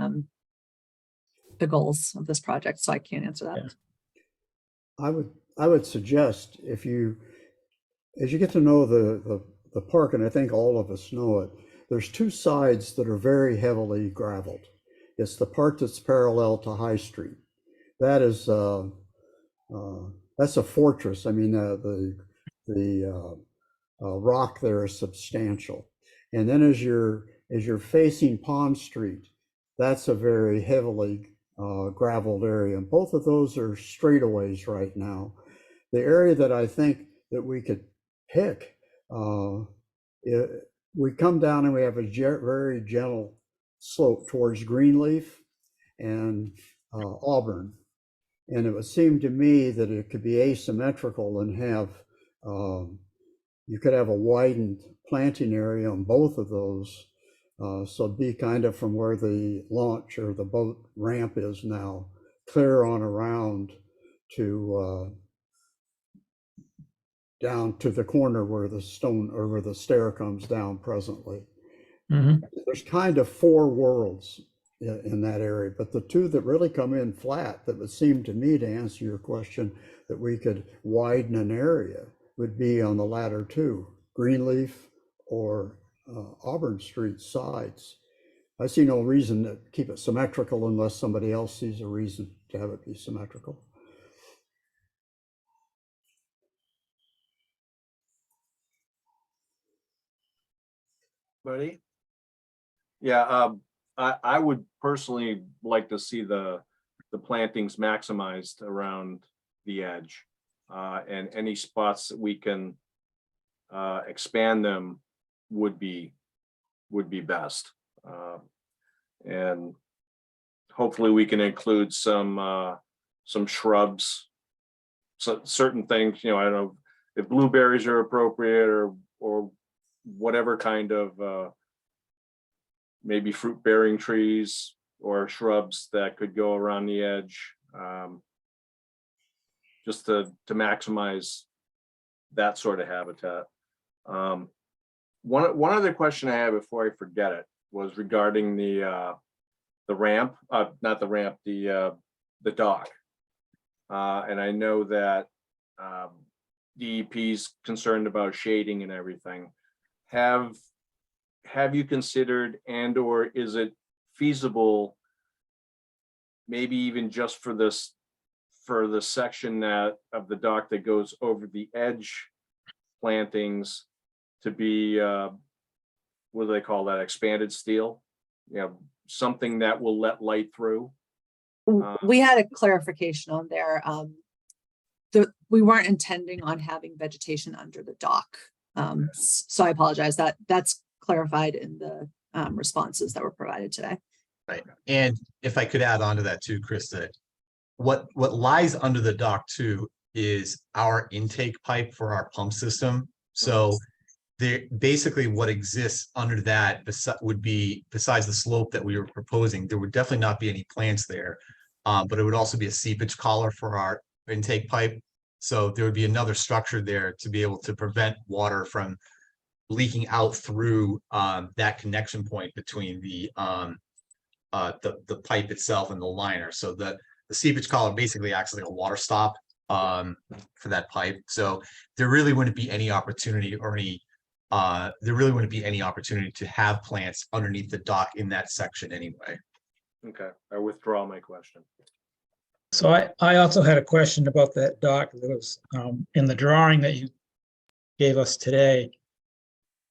goals of this project, so I can't answer that. Yeah. I would suggest, as you get to know the park, and I think all of us know it, there's 2 sides that are very heavily graveled. It's the part that's parallel to High Street. That is that's a fortress. I mean, the rock there is substantial. And then as you're facing Pond Street, that's a very heavily graveled area. And both of those are straightaways right now. The area that I think that we could pick, we come down and we have a very gentle slope towards Greenleaf and Auburn. And it would seem to me that it could be asymmetrical and have, you could have a widened planting area on both of those. So it'd be kind of from where the launch or the boat ramp is now, clear on around to down to the corner where the stone or where the stair comes down presently. There's kind of 4 worlds in that area, but the 2 that really come in flat, that would seem to me, to answer your question, that we could widen an area, would be on the latter 2, Greenleaf or Auburn Street sides. I see no reason to keep it symmetrical unless somebody else sees a reason to have it be symmetrical. Buddy? Yeah, I would personally like to see the plantings maximized around the edge. And any spots that we can expand them would be best. And hopefully we can include some shrubs, so certain things, I don't know if blueberries are appropriate or whatever kind of maybe fruit bearing trees or shrubs that could go around the edge. Just to maximize that sort of habitat. One other question I had before I forget it was regarding the ramp, not the ramp, the dock. And I know that DEP's concerned about shading and everything. Have you considered, and or is it feasible, maybe even just for the section of the dock that goes over the edge plantings, to be what do they call that, expanded steel? Something that will let light through. We had a clarification on there. We weren't intending on having vegetation under the dock. So I apologize, that's clarified in the responses that were provided today. Right. And if I could add on to that too, Chris, that what lies under the dock too is our intake pipe for our pump system. So there basically what exists under that would be, besides the slope that we were proposing, there would definitely not be any plants there. But it would also be a seepage collar for our intake pipe. So there would be another structure there to be able to prevent water from leaking out through that connection point between the pipe itself and the liner. So the seepage collar basically acts like a water stop for that pipe. So there really wouldn't be any opportunity to have plants underneath the dock in that section anyway. Okay, I withdraw my question. So I also had a question about that dock that was in the drawing that you gave us today.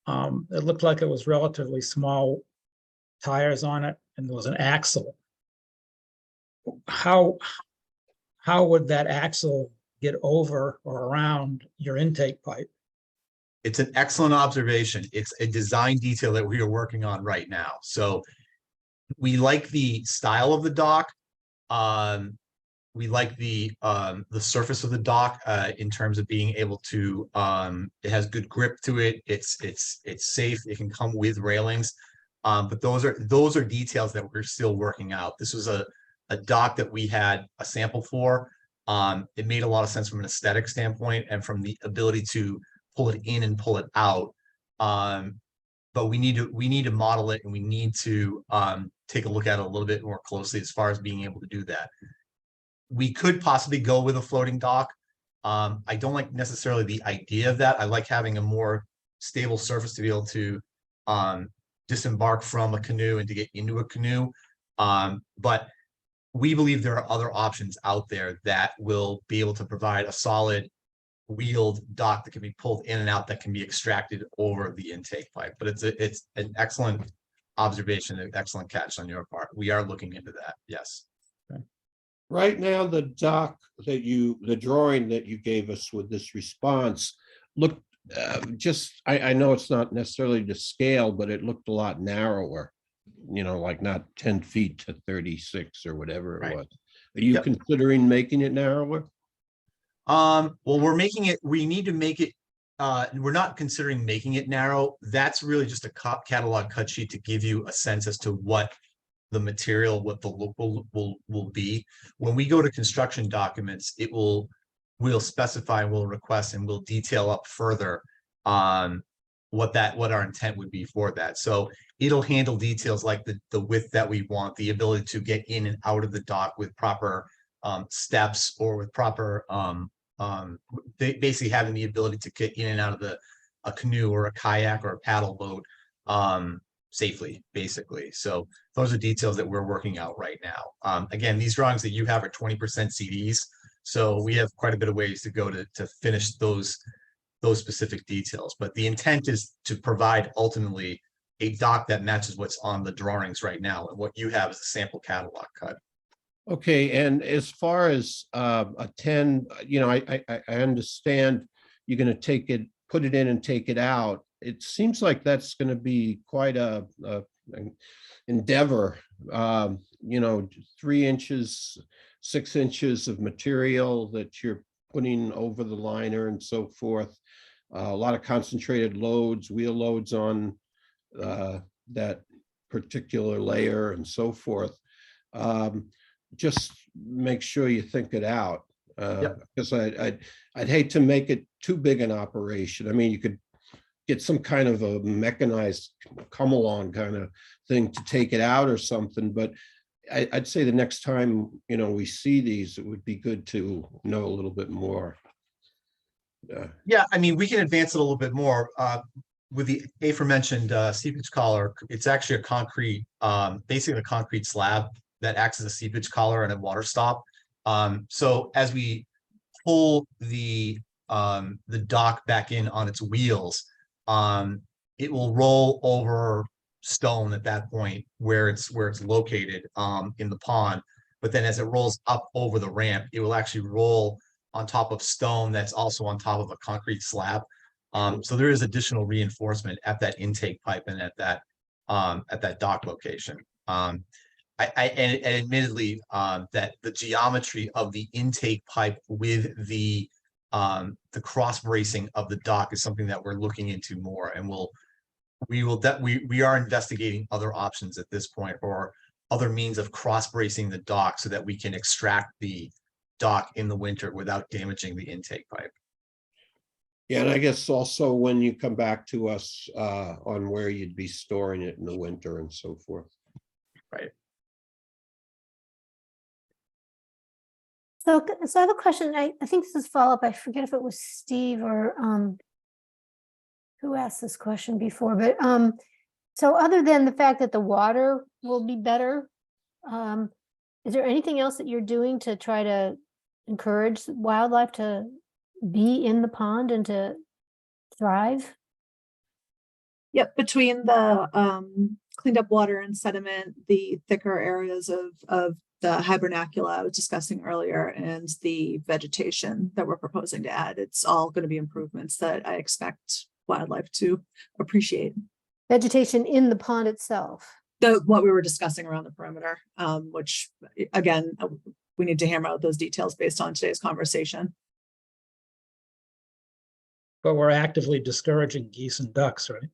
It looked like it was relatively small tires on it and there was an axle. How would that axle get over or around your intake pipe? It's an excellent observation. It's a design detail that we are working on right now. So we like the style of the dock. We like the surface of the dock in terms of being able to, it has good grip to it. It's safe. It can come with railings. But those are details that we're still working out. This was a dock that we had a sample for. It made a lot of sense from an aesthetic standpoint and from the ability to pull it in and pull it out. But we need to model it, and we need to take a look at it a little bit more closely as far as being able to do that. We could possibly go with a floating dock. I don't like necessarily the idea of that. I like having a more stable surface to be able to disembark from a canoe and to get into a canoe. But we believe there are other options out there that will be able to provide a solid wheeled dock that can be pulled in and out, that can be extracted over the intake pipe. But it's an excellent observation, an excellent catch on your part. We are looking into that. Yes. Right now, the dock the drawing that you gave us with this response looked I know it's not necessarily to scale, but it looked a lot narrower, like not 10 feet to 36 or whatever it was. Are you considering making it narrower? Well, we need to make it, we're not considering making it narrow. That's really just a catalog cut sheet to give you a sense as to what the material, what the look will be. When we go to construction documents, we'll specify, we'll request, and we'll detail up further on what our intent would be for that. So it'll handle details like the width that we want, the ability to get in and out of the dock with proper steps, or with proper basically having the ability to get in and out of a canoe or a kayak or a paddle boat safely, basically. So those are details that we're working out right now. Again, these drawings that you have are 20% CDs, so we have quite a bit of ways to go to finish those specific details. But the intent is to provide ultimately a dock that matches what's on the drawings right now, and what you have is a sample catalog cut. Okay, and as far as a 10, I understand you're gonna take it, put it in and take it out. It seems like that's gonna be quite an endeavor. 3 inches, 6 inches of material that you're putting over the liner and so forth. A lot of concentrated loads, wheel loads on that particular layer and so forth. Just make sure you think it out. Because I'd hate to make it too big an operation. I mean, you could get some kind of a mechanized come along kind of thing to take it out or something, but I'd say the next time, we see these, it would be good to know a little bit more. Yeah, I mean, we can advance it a little bit more. With the aforementioned seepage collar, it's actually a concrete, basically a concrete slab that acts as a seepage collar and a water stop. So as we pull the dock back in on its wheels, it will roll over stone at that point where it's located in the pond. But then as it rolls up over the ramp, it will actually roll on top of stone that's also on top of a concrete slab. So there is additional reinforcement at that intake pipe and at that dock location. And admittedly, that the geometry of the intake pipe with the cross bracing of the dock is something that we're looking into more, and we are investigating other options at this point, or other means of cross bracing the dock so that we can extract the dock in the winter without damaging the intake pipe. Yeah, and I guess also when you come back to us on where you'd be storing it in the winter and so forth. Right. So I have a question. I think this is follow-up. I forget if it was Steve or who asked this question before, but so other than the fact that the water will be better, is there anything else that you're doing to try to encourage wildlife to be in the pond and to thrive? Yep, between the cleaned up water and sediment, the thicker areas of the hibernacula I was discussing earlier, and the vegetation that we're proposing to add, it's all going to be improvements that I expect wildlife to appreciate. Vegetation in the pond itself? What we were discussing around the perimeter, which again, we need to hammer out those details based on today's conversation. But we're actively discouraging geese and ducks, right?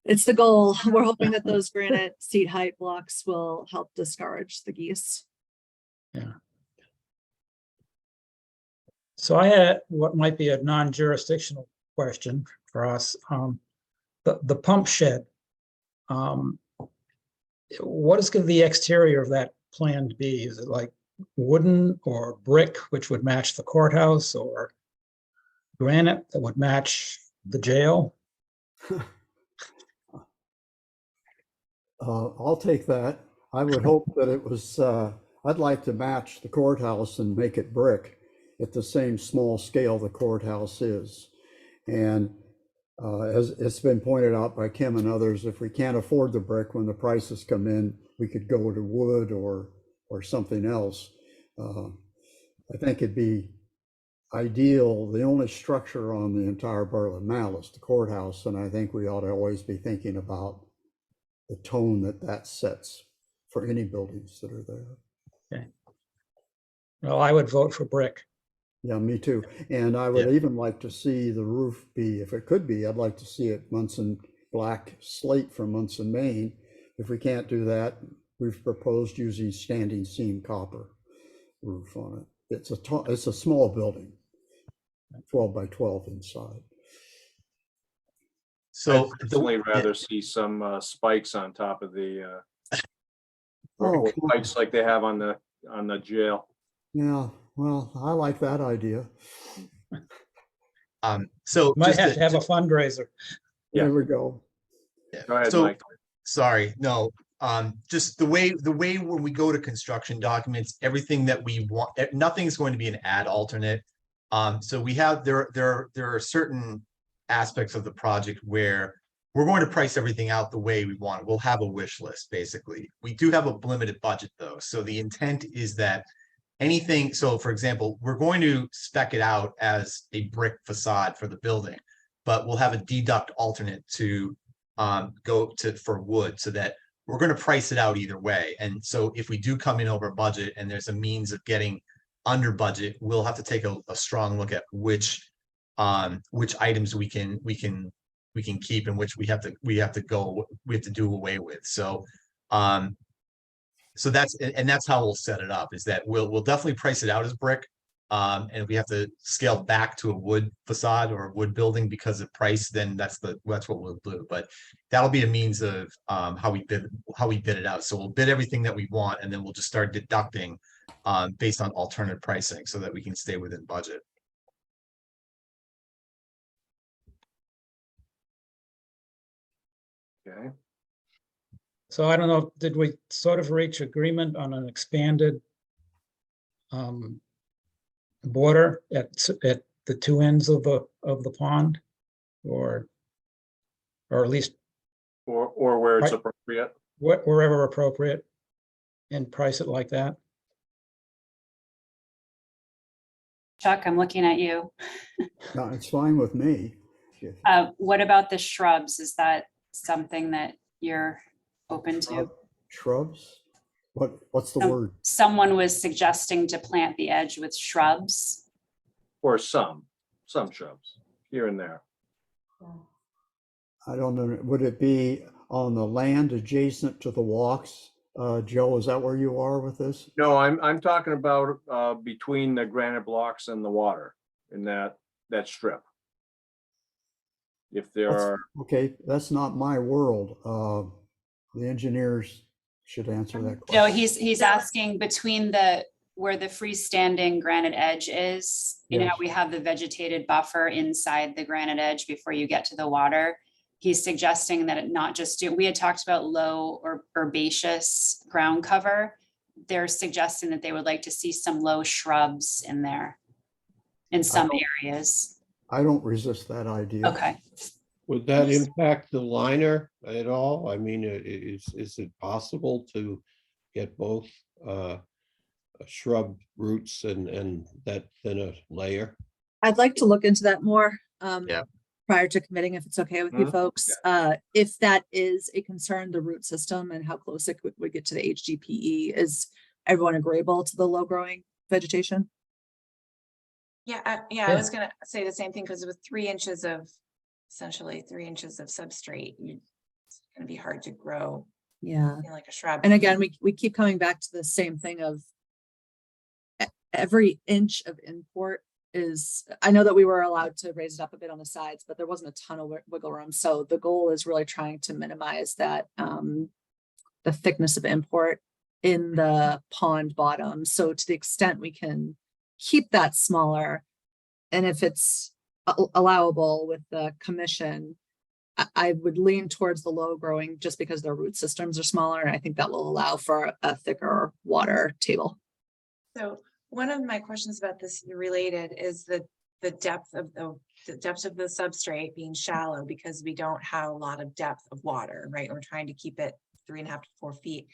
It's the goal. We're hoping that those granite seat height blocks will help discourage the geese. Yeah. So I had what might be a non-jurisdictional question for us. The pump shed. What is going to be the exterior of that plan to be? Is it like wooden or brick, which would match the courthouse, or granite that would match the jail? I'll take that. I would hope that it was, I'd like to match the courthouse and make it brick at the same small scale the courthouse is. And as it's been pointed out by Kim and others, if we can't afford the brick when the prices come in, we could go to wood or something else. I think it'd be ideal. The only structure on the entire Bartlett Mall is the courthouse, and I think we ought to always be thinking about the tone that sets for any buildings that are there. Okay. Well, I would vote for brick. Yeah, me too. And I would even like to see the roof be, if it could be, I'd like to see it Munson black slate from Munson, Maine. If we can't do that, we've proposed using standing seam copper roof on it. It's a small building, 12 by 12 inside. So I'd personally rather see some spikes on top of the spikes like they have on the jail. Yeah, well, I like that idea. So Might just have to have a fundraiser. There we go. Go ahead, so Mike. sorry, no. Just the way when we go to construction documents, everything that we want, nothing's going to be an add alternate. So we have there are certain aspects of the project where we're going to price everything out the way we want. We'll have a wish list, basically. We do have a limited budget though. So the intent is that anything, so for example, we're going to spec it out as a brick facade for the building, but we'll have a deduct alternate to go to for wood, so that we're going to price it out either way. And so if we do come in over budget and there's a means of getting under budget, we'll have to take a strong look at which items we can keep and which we have to do away with. So so that's how we'll set it up, is that we'll definitely price it out as brick. And if we have to scale back to a wood facade or a wood building because of price, then that's what we'll do. But that'll be a means of how we bid it out. So we'll bid everything that we want, and then we'll just start deducting based on alternative pricing so that we can stay within budget. Okay. So I don't know, did we sort of reach agreement on an expanded border at the two ends of the pond, or at least Or where it's Right. appropriate. wherever appropriate, and price it like that? Chuck, I'm looking at you. No, it's fine with me. What about the shrubs? Is that something that you're open to? Shrubs? What's the word? Someone was suggesting to plant the edge with shrubs. Or some shrubs here and there. I don't know. Would it be on the land adjacent to the walks? Joe, is that where you are with this? No, I'm talking about between the granite blocks and the water in that strip. If there are, Okay, that's not my world. The engineers should answer that No, question. he's asking between where the freestanding granite edge is, you know, Yes. we have the vegetated buffer inside the granite edge before you get to the water. He's suggesting that it not just we had talked about low or herbaceous ground cover. They're suggesting that they would like to see some low shrubs in there in some areas. I don't resist that idea. Okay. Would that impact the liner at all? I mean, is it possible to get both shrub roots and that thinner layer? I'd like to look into that more. Yeah. Prior to committing, if it's okay with you Mhm. folks. If that is a concern, the root system and how close it would get to the HDPE, is everyone agreeable to the low growing vegetation? Yeah, I Yeah. was gonna say the same thing, because with 3 inches of, essentially 3 inches of substrate, it's gonna be hard to grow, Yeah. you know, like a shrub. And again, we keep coming back to the same thing of every inch of import is, I know that we were allowed to raise it up a bit on the sides, but there wasn't a ton of wiggle room. So the goal is really trying to minimize that, the thickness of import in the pond bottom. So to the extent we can keep that smaller, and if it's allowable with the commission, I would lean towards the low growing just because their root systems are smaller. And I think that will allow for a thicker water table. So one of my questions about this related is the depth of the substrate being shallow, because we don't have a lot of depth of water, right? We're trying to keep it 3.5 to 4 feet.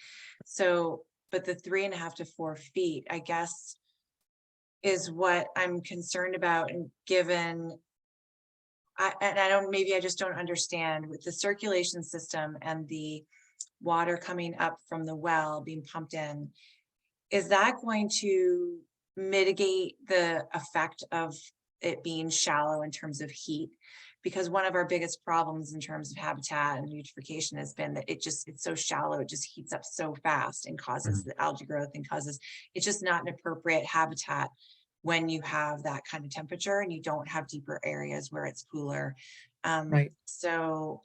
So, but the 3.5 to 4 feet, I guess, is what I'm concerned about. And given, maybe I just don't understand with the circulation system and the water coming up from the well being pumped in, is that going to mitigate the effect of it being shallow in terms of heat? Because one of our biggest problems in terms of habitat and eutrophication has been that it's so shallow, it just heats up so fast and causes the algae growth and it's just not an appropriate habitat when you have that kind of temperature and you don't have deeper areas where it's cooler. Right. So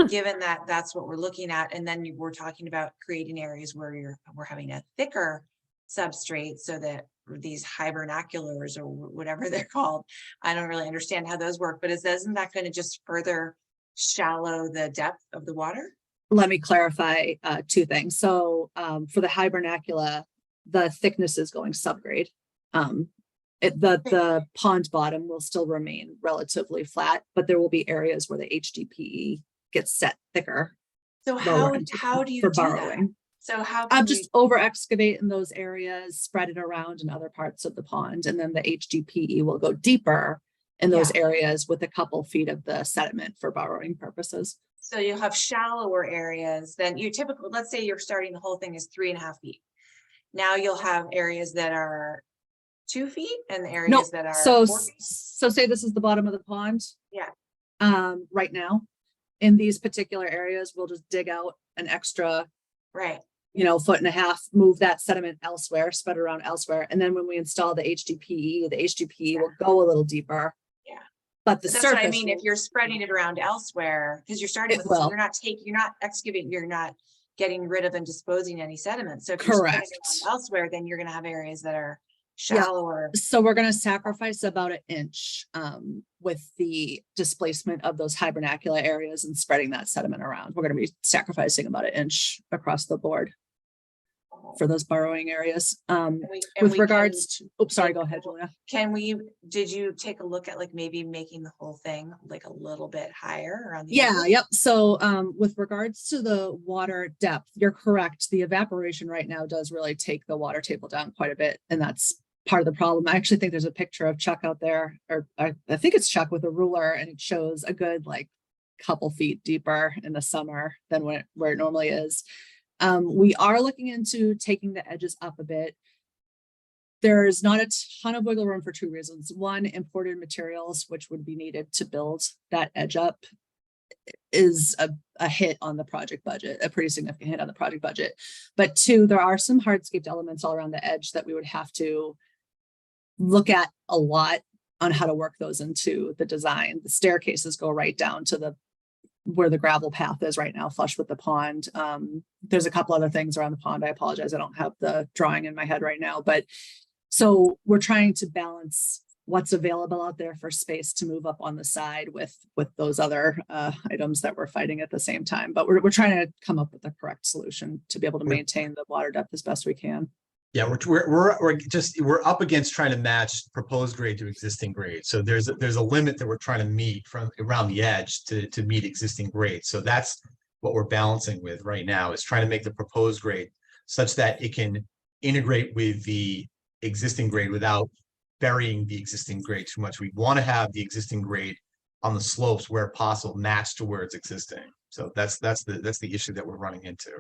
given that that's what we're looking at, and then we're talking about creating areas where we're having a thicker substrate so that these hibernaculars or whatever they're called, I don't really understand how those work, but isn't that going to just further shallow the depth of the water? Let me clarify two things. So for the hibernacula, the thickness is going subgrade. The pond bottom will still remain relatively flat, but there will be areas where the HDPE gets set thicker. So lower into- how do you for do that? burrowing. So how I'm can we, just over excavate in those areas, spread it around in other parts of the pond, and then the HDPE will go deeper in those areas with a couple feet of the sediment for burrowing purposes. so you'll have shallower areas than you typically, let's say you're starting, the whole thing is 3.5 feet. Now you'll have areas that are 2 feet and No, areas that are so 4 feet. so say this is the bottom of the pond. Yeah. Right now, in these particular areas, we'll just dig out an extra, Right. 1.5 foot, move that sediment elsewhere, spread it around elsewhere. And then when we install the HDPE will go a little deeper. Yeah. But the But that's what I surface, mean, if you're spreading it around elsewhere, because you're starting It with, so will. you're not excavating, you're not getting rid of and disposing any sediment. So if you're spreading it Correct. around elsewhere, then you're gonna have areas that are Yeah. shallower. so we're gonna sacrifice about 1 inch with the displacement of those hibernacula areas and spreading that sediment around. We're gonna be sacrificing about 1 inch across the board for those burrowing areas. And With we regards to, oops, sorry, go ahead, Julia. Can we, did you take a look at like maybe making the whole thing like a little bit higher around the? Yeah, edges? yep. So with regards to the water depth, you're correct. The evaporation right now does really take the water table down quite a bit. And that's part of the problem. I actually think there's a picture of Chuck out there, or I think it's Chuck with a ruler, and it shows a good like couple feet deeper in the summer than where it normally is. We are looking into taking the edges up a bit. There's not a ton of wiggle room for 2 reasons. One, imported materials, which would be needed to build that edge up, is a hit on the project budget, a pretty significant hit on the project budget. But 2, there are some hardscaped elements all around the edge that we would have to look at a lot on how to work those into the design. The staircases go right down to where the gravel path is right now, flush with the pond. There's a couple other things around the pond. I apologize, I don't have the drawing in my head right now, but so we're trying to balance what's available out there for space to move up on the side with those other items that we're fighting at the same time. But we're trying to come up with the correct solution to be able to maintain the water depth as best we can. Yeah, we're up against trying to match proposed grade to existing grade. So there's a limit that we're trying to meet from around the edge to meet existing grade. So that's what we're balancing with right now, is trying to make the proposed grade such that it can integrate with the existing grade without burying the existing grade too much. We want to have the existing grade on the slopes where possible matched to where it's existing. So that's the issue that we're running into.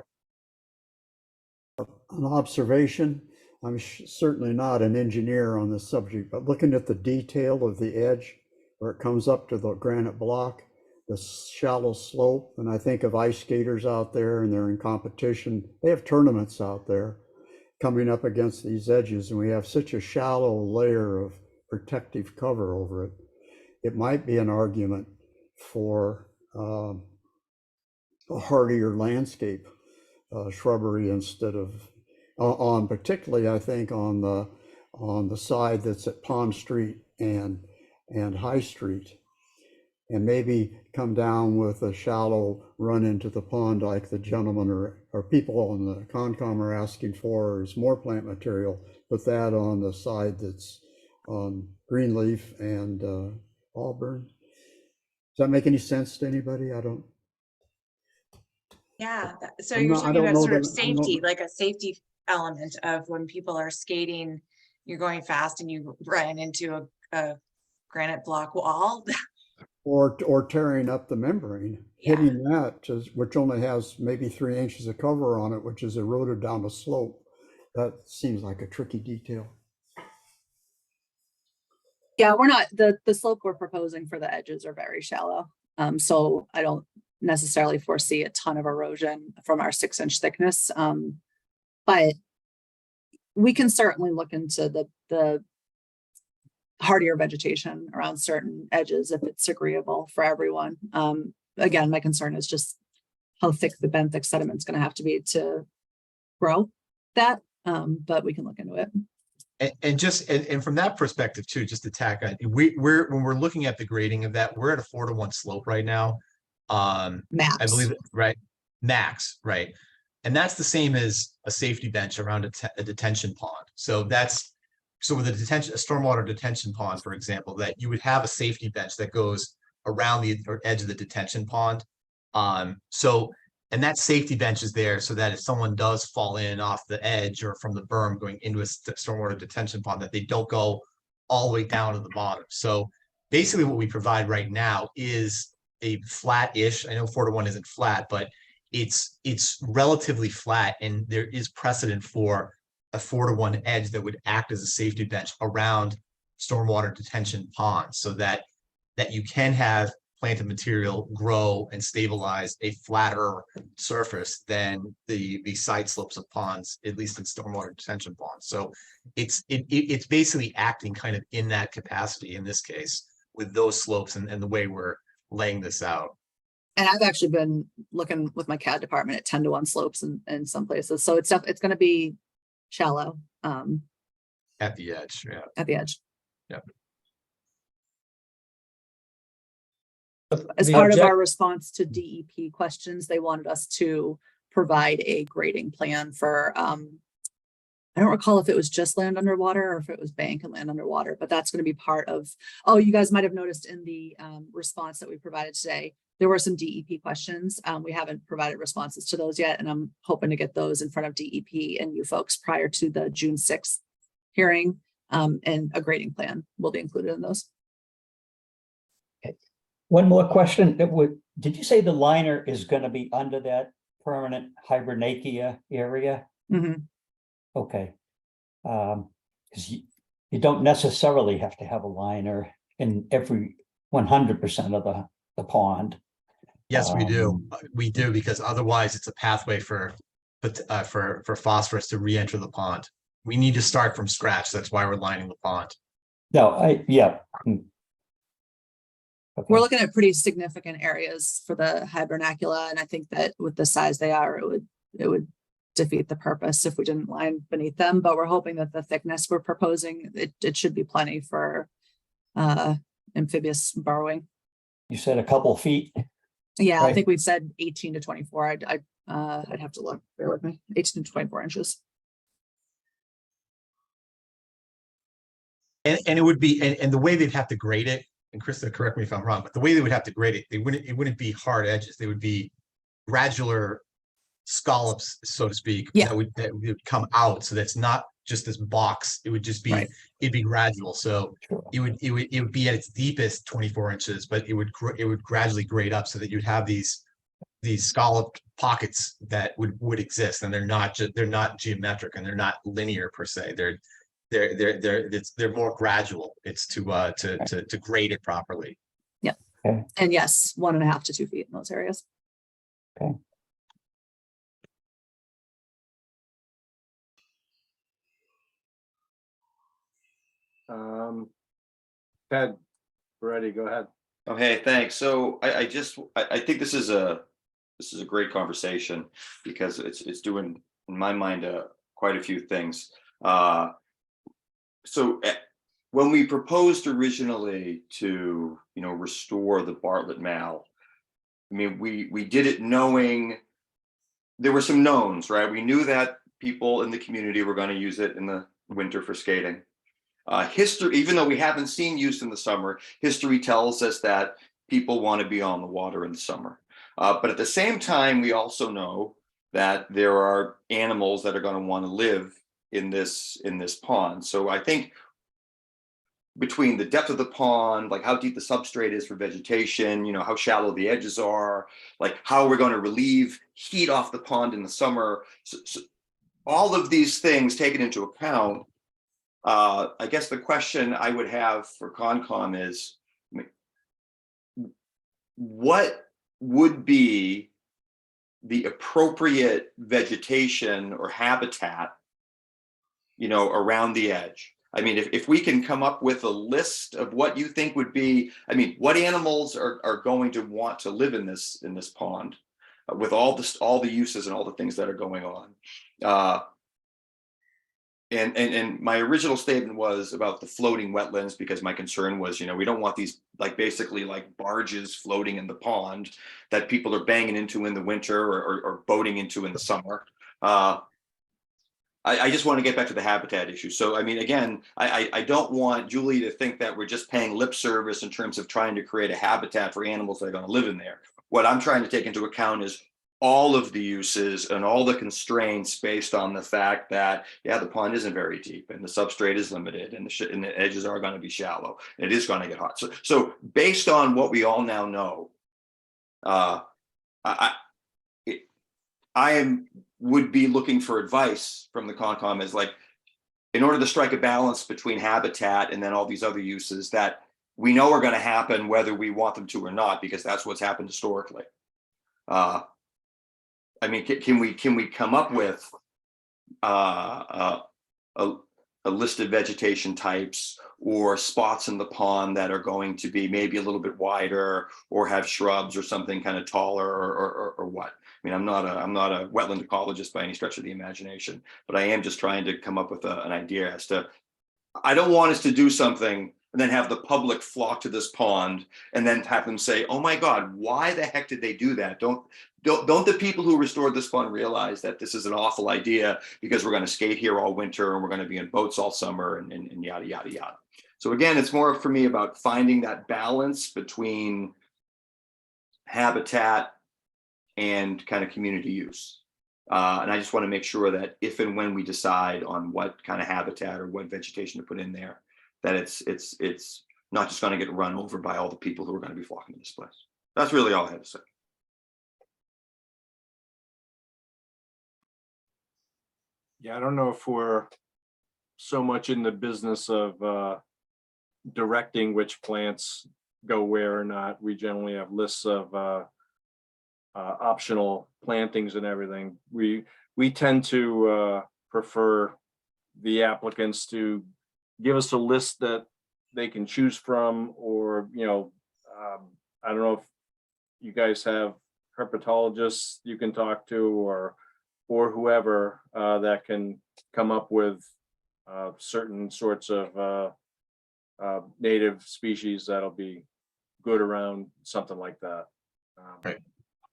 An observation, I'm certainly not an engineer on this subject, but looking at the detail of the edge where it comes up to the granite block, the shallow slope, and I think of ice skaters out there and they're in competition. They have tournaments out there coming up against these edges, and we have such a shallow layer of protective cover over it. It might be an argument for a hardier landscape. Shrubbery instead of particularly I think on the side that's at Pond Street and High Street, and maybe come down with a shallow run into the pond like the gentleman or people on the Concom are asking for, is more plant material. Put that on the side that's on Greenleaf and Auburn. Does that make any sense to anybody? I don't. Yeah, so I'm you're not- I talking don't about know sort of that- I don't- safety, like a safety element of when people are skating, you're going fast and you run into a granite block wall. Or tearing up the membrane, Yeah. hitting that, which only has maybe 3 inches of cover on it, which is eroded down the slope. That seems like a tricky detail. Yeah, we're not, the slope we're proposing for the edges are very shallow. So I don't necessarily foresee a ton of erosion from our 6-inch thickness. But we can certainly look into the hardier vegetation around certain edges if it's agreeable for everyone. Again, my concern is just how thick the benthic sediment is going to have to be to grow that, but we can look into it. And from that perspective too, just to tack on, when we're looking at the grading of that, we're at a 4-to-1 slope right now. Max. I believe, right? Max, right? And that's the same as a safety bench around a detention pond. So with a stormwater detention pond, for example, that you would have a safety bench that goes around the edge of the detention pond. And that safety bench is there so that if someone does fall in off the edge or from the berm going into a stormwater detention pond, that they don't go all the way down to the bottom. So basically what we provide right now is a flat-ish, I know 4-to-1 isn't flat, but it's relatively flat, and there is precedent for a 4-to-1 edge that would act as a safety bench around stormwater detention ponds, so that you can have planted material grow and stabilize a flatter surface than the side slopes of ponds, at least in stormwater detention ponds. So it's basically acting kind of in that capacity in this case with those slopes and the way we're laying this out. And I've actually been looking with my CAD department at 10-to-1 slopes in some places. So it's going to be shallow At the edge, yeah. at the edge. Yep. As The part of object- our response to DEP questions, they wanted us to provide a grading plan for, I don't recall if it was just land underwater or if it was bank and land underwater, but that's going to be part of, oh, you guys might have noticed in the response that we provided today, there were some DEP questions. We haven't provided responses to those yet, and I'm hoping to get those in front of DEP and you folks prior to the June 6th hearing, and a grading plan will be included in those. One more question. Did you say the liner is going to be under that permanent hibernacia area? Mhm. Okay. Because you don't necessarily have to have a liner in every 100% of the pond. Yes, we do. We do, because otherwise it's a pathway for phosphorus to re-enter the pond. We need to start from scratch. That's why we're lining the pond. No, yeah. Okay. We're looking at pretty significant areas for the hibernacula, and I think that with the size they are, it would defeat the purpose if we didn't line beneath them. But we're hoping that the thickness we're proposing, it should be plenty for amphibious burrowing. You said a couple feet. Yeah, I Right. think we've said 18 to 24. I'd have to look. Bear with me. 18 to 24 inches. And it would be, and the way they'd have to grade it, and Krista, correct me if I'm wrong, but the way they would have to grade it, it wouldn't be hard edges. They would be gradular scallops, so to speak, Yeah. that would come out. So that's not just this box. It would just be, Right. it'd be gradual. So Sure. it would be at its deepest 24 inches, but it would gradually grade up so that you'd have these scalloped pockets that would exist, and they're not geometric, and they're not linear per se. They're more gradual. It's to grade it properly. Yeah. Okay. And yes, 1.5 to 2 feet in those areas. Okay. Ted, ready, go ahead. Okay, thanks. So I think this is a great conversation, because it's doing, in my mind, quite a few things. So when we proposed originally to, restore the Bartlett Mall, I mean, we did it knowing there were some knowns, right? We knew that people in the community were going to use it in the winter for skating. History, even though we haven't seen use in the summer, history tells us that people want to be on the water in the summer. But at the same time, we also know that there are animals that are going to want to live in this pond. So I think between the depth of the pond, like how deep the substrate is for vegetation, how shallow the edges are, like how we're going to relieve heat off the pond in the summer. So all of these things taken into account, I guess the question I would have for Concom is, what would be the appropriate vegetation or habitat, around the edge? I mean, if we can come up with a list of what you think would be, I mean, what animals are going to want to live in this pond, with all the uses and all the things that are going on. And my original statement was about the floating wetlands, because my concern was, we don't want these basically barges floating in the pond that people are banging into in the winter or boating into in the summer. I just want to get back to the habitat issue. So, I mean, again, I don't want Julie to think that we're just paying lip service in terms of trying to create a habitat for animals that are going to live in there. what I'm trying to take into account is all of the uses and all the constraints based on the fact that, yeah, the pond isn't very deep and the substrate is limited and and the edges are going to be shallow. And it is going to get hot. So based on what we all now know, would be looking for advice from the Concom is like, in order to strike a balance between habitat and then all these other uses that we know are going to happen whether we want them to or not, because that's what's happened historically. I mean, can we come up with a list of vegetation types or spots in the pond that are going to be maybe a little bit wider or have shrubs or something kind of taller or what? I mean, I'm not a wetland ecologist by any stretch of the imagination, but I am just trying to come up with an idea as to, I don't want us to do something and then have the public flock to this pond and then have them say, oh my God, why the heck did they do that? Don't the people who restored this pond realize that this is an awful idea because we're going to skate here all winter and we're going to be in boats all summer and yada, yada, yada. So again, it's more for me about finding that balance between habitat and kind of community use. And I just want to make sure that if and when we decide on what kind of habitat or what vegetation to put in there, that it's not just going to get run over by all the people who are going to be flocking to this place. That's really all I had to say. Yeah, I don't know if we're so much in the business of directing which plants go where or not. We generally have lists of optional plantings and everything. We tend to prefer the applicants to give us a list that they can choose from, or I don't know if you guys have herpetologists you can talk to, or whoever that can come up with certain sorts of native species that'll be good around something like that. Right.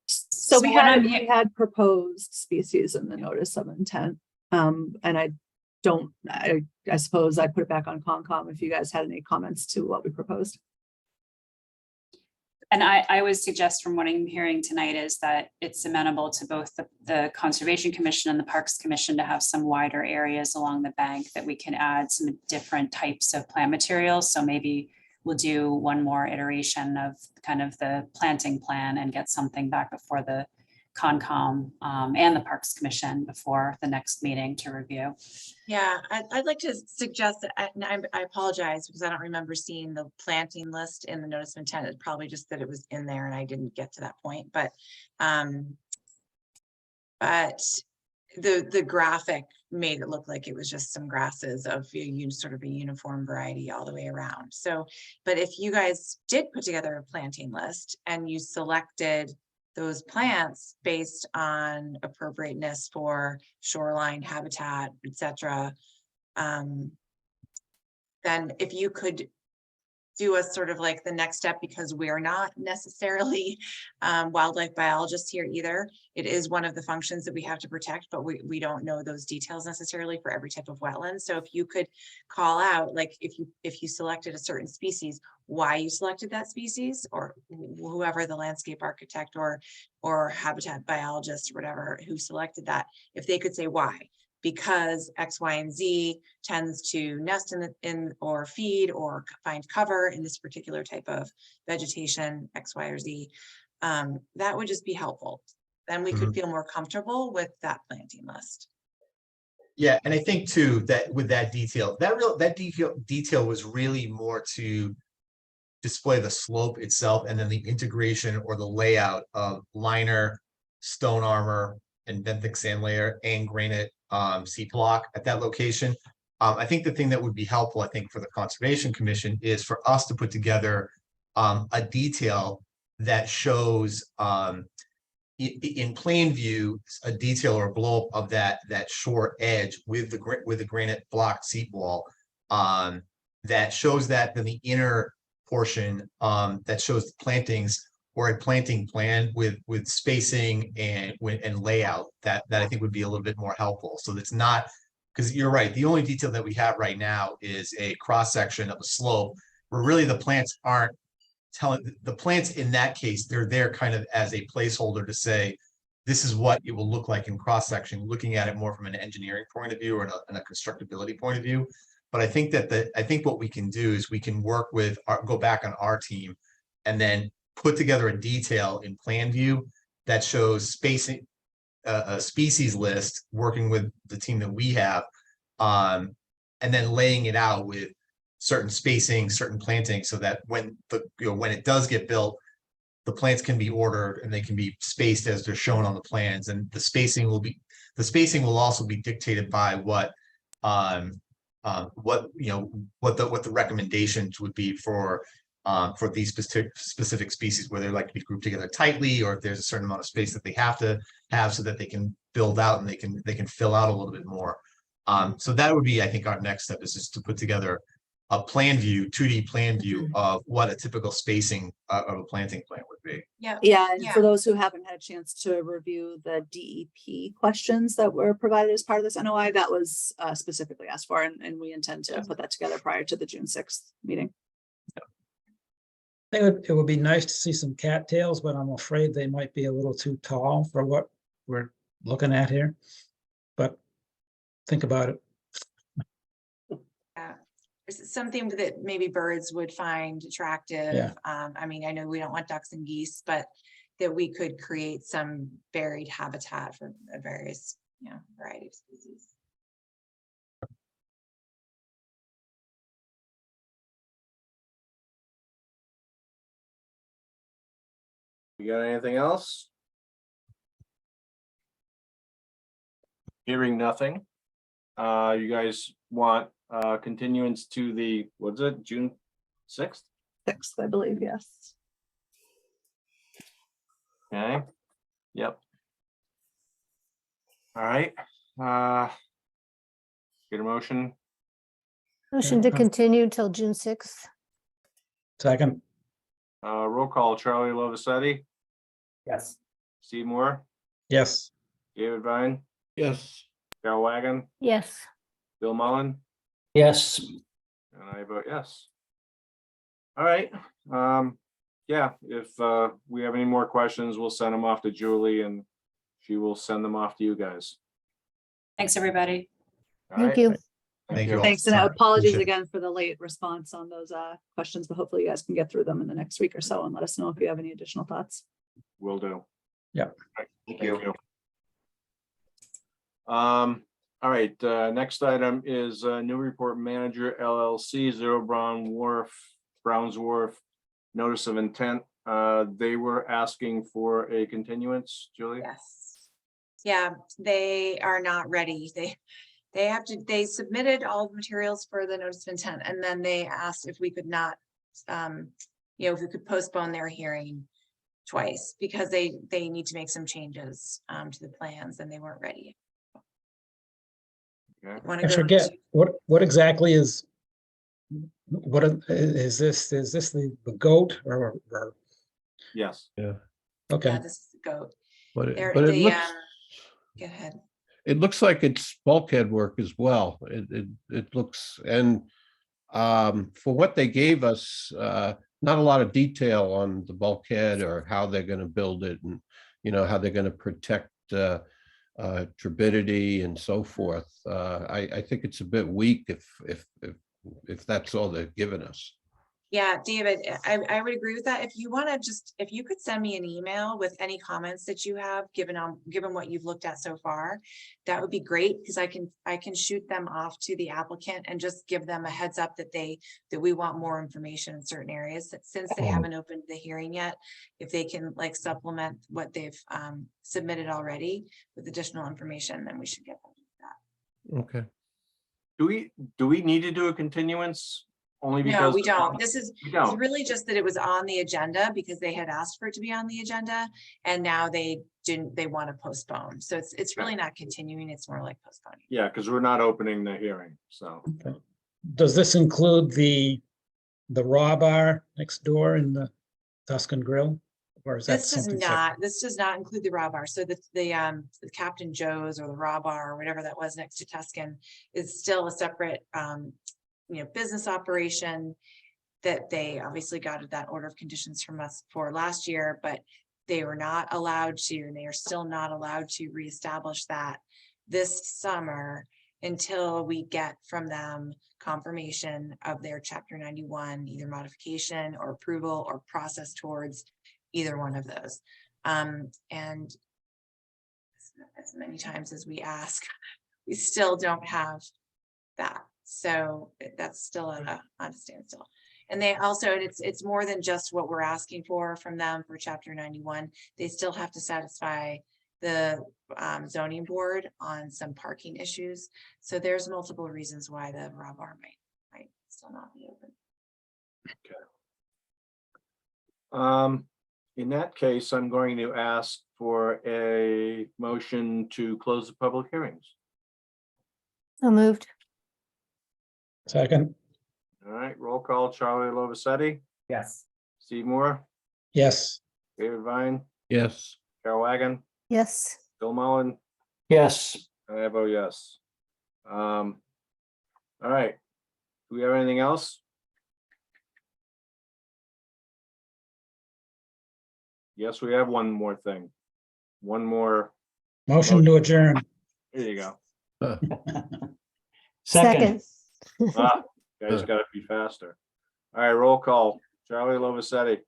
So we when had, I'm- we had proposed species in the notice of intent. And I suppose I put it back on Concom if you guys had any comments to what we proposed. And I would suggest from what I'm hearing tonight is that it's amenable to both the Conservation Commission and the Parks Commission to have some wider areas along the bank that we can add some different types of plant materials. So maybe we'll do one more iteration of kind of the planting plan and get something back before the Concom and the Parks Commission before the next meeting to review. Yeah, I'd like to suggest that, I apologize because I don't remember seeing the planting list in the notice of intent. It's probably just that it was in there and I didn't get to that point, but the graphic made it look like it was just some grasses of sort of a uniform variety all the way around. So, but if you guys did put together a planting list and you selected those plants based on appropriateness for shoreline habitat, etc., then if you could do a sort of like the next step, because we're not necessarily wildlife biologists here either. It is one of the functions that we have to protect, but we don't know those details necessarily for every type of wetland. So if you could call out, like if you selected a certain species, why you selected that species, or whoever the landscape architect or habitat biologist or whatever who selected that, if they could say why. Because X, Y, and Z tends to nest in or feed or find cover in this particular type of vegetation, X, Y, or Z, that would just be helpful. Then we could feel more comfortable with that planting list. Yeah, and I think too that with that detail, that detail was really more to display the slope itself, and then the integration or the layout of liner, stone armor, and benthic sand layer and granite seat block at that location. I think the thing that would be helpful, I think, for the Conservation Commission is for us to put together a detail that shows in plain view a detail or a blow up of that short edge with the granite block seat wall that shows that then the inner portion that shows the plantings or a planting plan with spacing and layout that I think would be a little bit more helpful. So that's not, because you're right, the only detail that we have right now is a cross section of a slope where really the plants aren't telling the plants in that case, they're there kind of as a placeholder to say, this is what it will look like in cross section, looking at it more from an engineering point of view or and a constructability point of view. But I think that I think what we can do is we can work with go back on our team and then put together a detail in plan view that shows spacing, a species list, working with the team that we have, and then laying it out with certain spacing, certain planting, so that when when it does get built, the plants can be ordered and they can be spaced as they're shown on the plans, and the spacing will also be dictated by what the recommendations would be for these specific species, where they like to be grouped together tightly, or if there's a certain amount of space that they have to have so that they can build out and they can fill out a little bit more. So that would be, I think, our next step is just to put together a plan view, 2D plan view of what a typical spacing of a planting plan would be. Yeah. Yeah, and for those who haven't had a chance to review the DEP questions that were provided as part of this NOI, that was specifically asked for, and we intend to put that together prior to the June 6th meeting. I think it would be nice to see some cattails, but I'm afraid they might be a little too tall for what we're looking at here. But think about it. Yeah. It's something that maybe birds would find attractive. Yeah. I mean, I know we don't want ducks and geese, but that we could create some varied habitat for a various, variety of species. You got anything else? Hearing nothing. You guys want continuance to the, what's it, June 6th? 6th, I believe, yes. Okay, yep. All right. Get a motion. Motion to continue till June 6th. Second, Roll call, Charlie Lovisetti, Yes. Steve Moore, yes. David Vine, Yes. Carol Wagon, Yes. Bill Mullen, Yes. and I vote yes. All right, yeah, if we have any more questions, we'll send them off to Julie and she will send them off to you guys. Thanks, everybody. All Thank right? you. Thank you all. Thanks, and apologies Appreciate it. again for the late response on those questions, but hopefully you guys can get through them in the next week or so and let us know if you have any additional thoughts. Will do. Yeah. All right, Thank you. All right, next item is Newburyport Manager LLC, 0 Browns Wharf, notice of intent. They were asking for a continuance, Julie? Yes. Yeah, they are not ready. They submitted all the materials for the notice of intent, and then they asked if we could not, if we could postpone their hearing twice, because they need to make some changes to the plans and they weren't ready. Okay. Want I to go forget, to- what exactly is this? Is this the goat or Yes. Yeah. okay? Yeah, this is the goat. But They're- it they, looks, Go ahead. it looks like it's bulkhead work as well. It looks, and for what they gave us, not a lot of detail on the bulkhead or how they're going to build it, and how they're going to protect turbidity and so forth. I think it's a bit weak if that's all they've given us. Yeah, David, I would agree with that. If you want to if you could send me an email with any comments that you have, given what you've looked at so far, that would be great, because I can shoot them off to the applicant and just give them a heads up that we want more information in certain areas, since they haven't opened the hearing yet. If they can supplement what they've submitted already with additional information, then we should get them that. Okay. Do we need to do a continuance? Only because No, we don't. This is we it's don't. really just that it was on the agenda because they had asked for it to be on the agenda, and now they want to postpone. So it's really not continuing. It's more like postponing. Yeah, because we're not opening the hearing, so. Does this include the raw bar next door in the Tuscan Grill? Or is that This does something not, separate? this does not include the raw bar. So the Captain Joe's or the raw bar or whatever that was next to Tuscan is still a separate business operation. that they obviously got that order of conditions from us for last year, but they were not allowed to, and they are still not allowed to reestablish that this summer until we get from them confirmation of their chapter 91, either modification or approval or process towards either one of those. And as many times as we ask, we still don't have that. So that's still on a standstill. And they also, and it's more than just what we're asking for from them for chapter 91. They still have to satisfy the zoning board on some parking issues. So there's multiple reasons why the raw bar might still not be open. In that case, I'm going to ask for a motion to close the public hearings. So moved. Second, All right, roll call, Charlie Lovasetti, Yes. Steve Moore, yes. David Vine, Yes. Carol Wagon, Yes. Bill Mullen, Yes. and I vote yes. All right, do we have anything else? Yes, we have one more thing. One more, Motion to adjourn. there you go. Second. Ah, guys gotta be faster. All right, roll call, Charlie Lovasetti,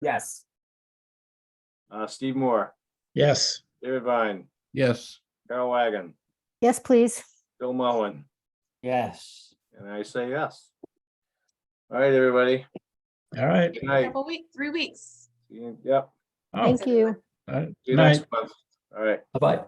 Yes. Steve Moore, Yes. David Vine, Yes. Carol Wagon, Yes, please. Bill Mullen, Yes. and I say yes. All right, everybody. All right. Good night. Couple weeks, 3 weeks. Yep. Oh, Thank you. all right. See you Night. next month. All right. Bye-bye.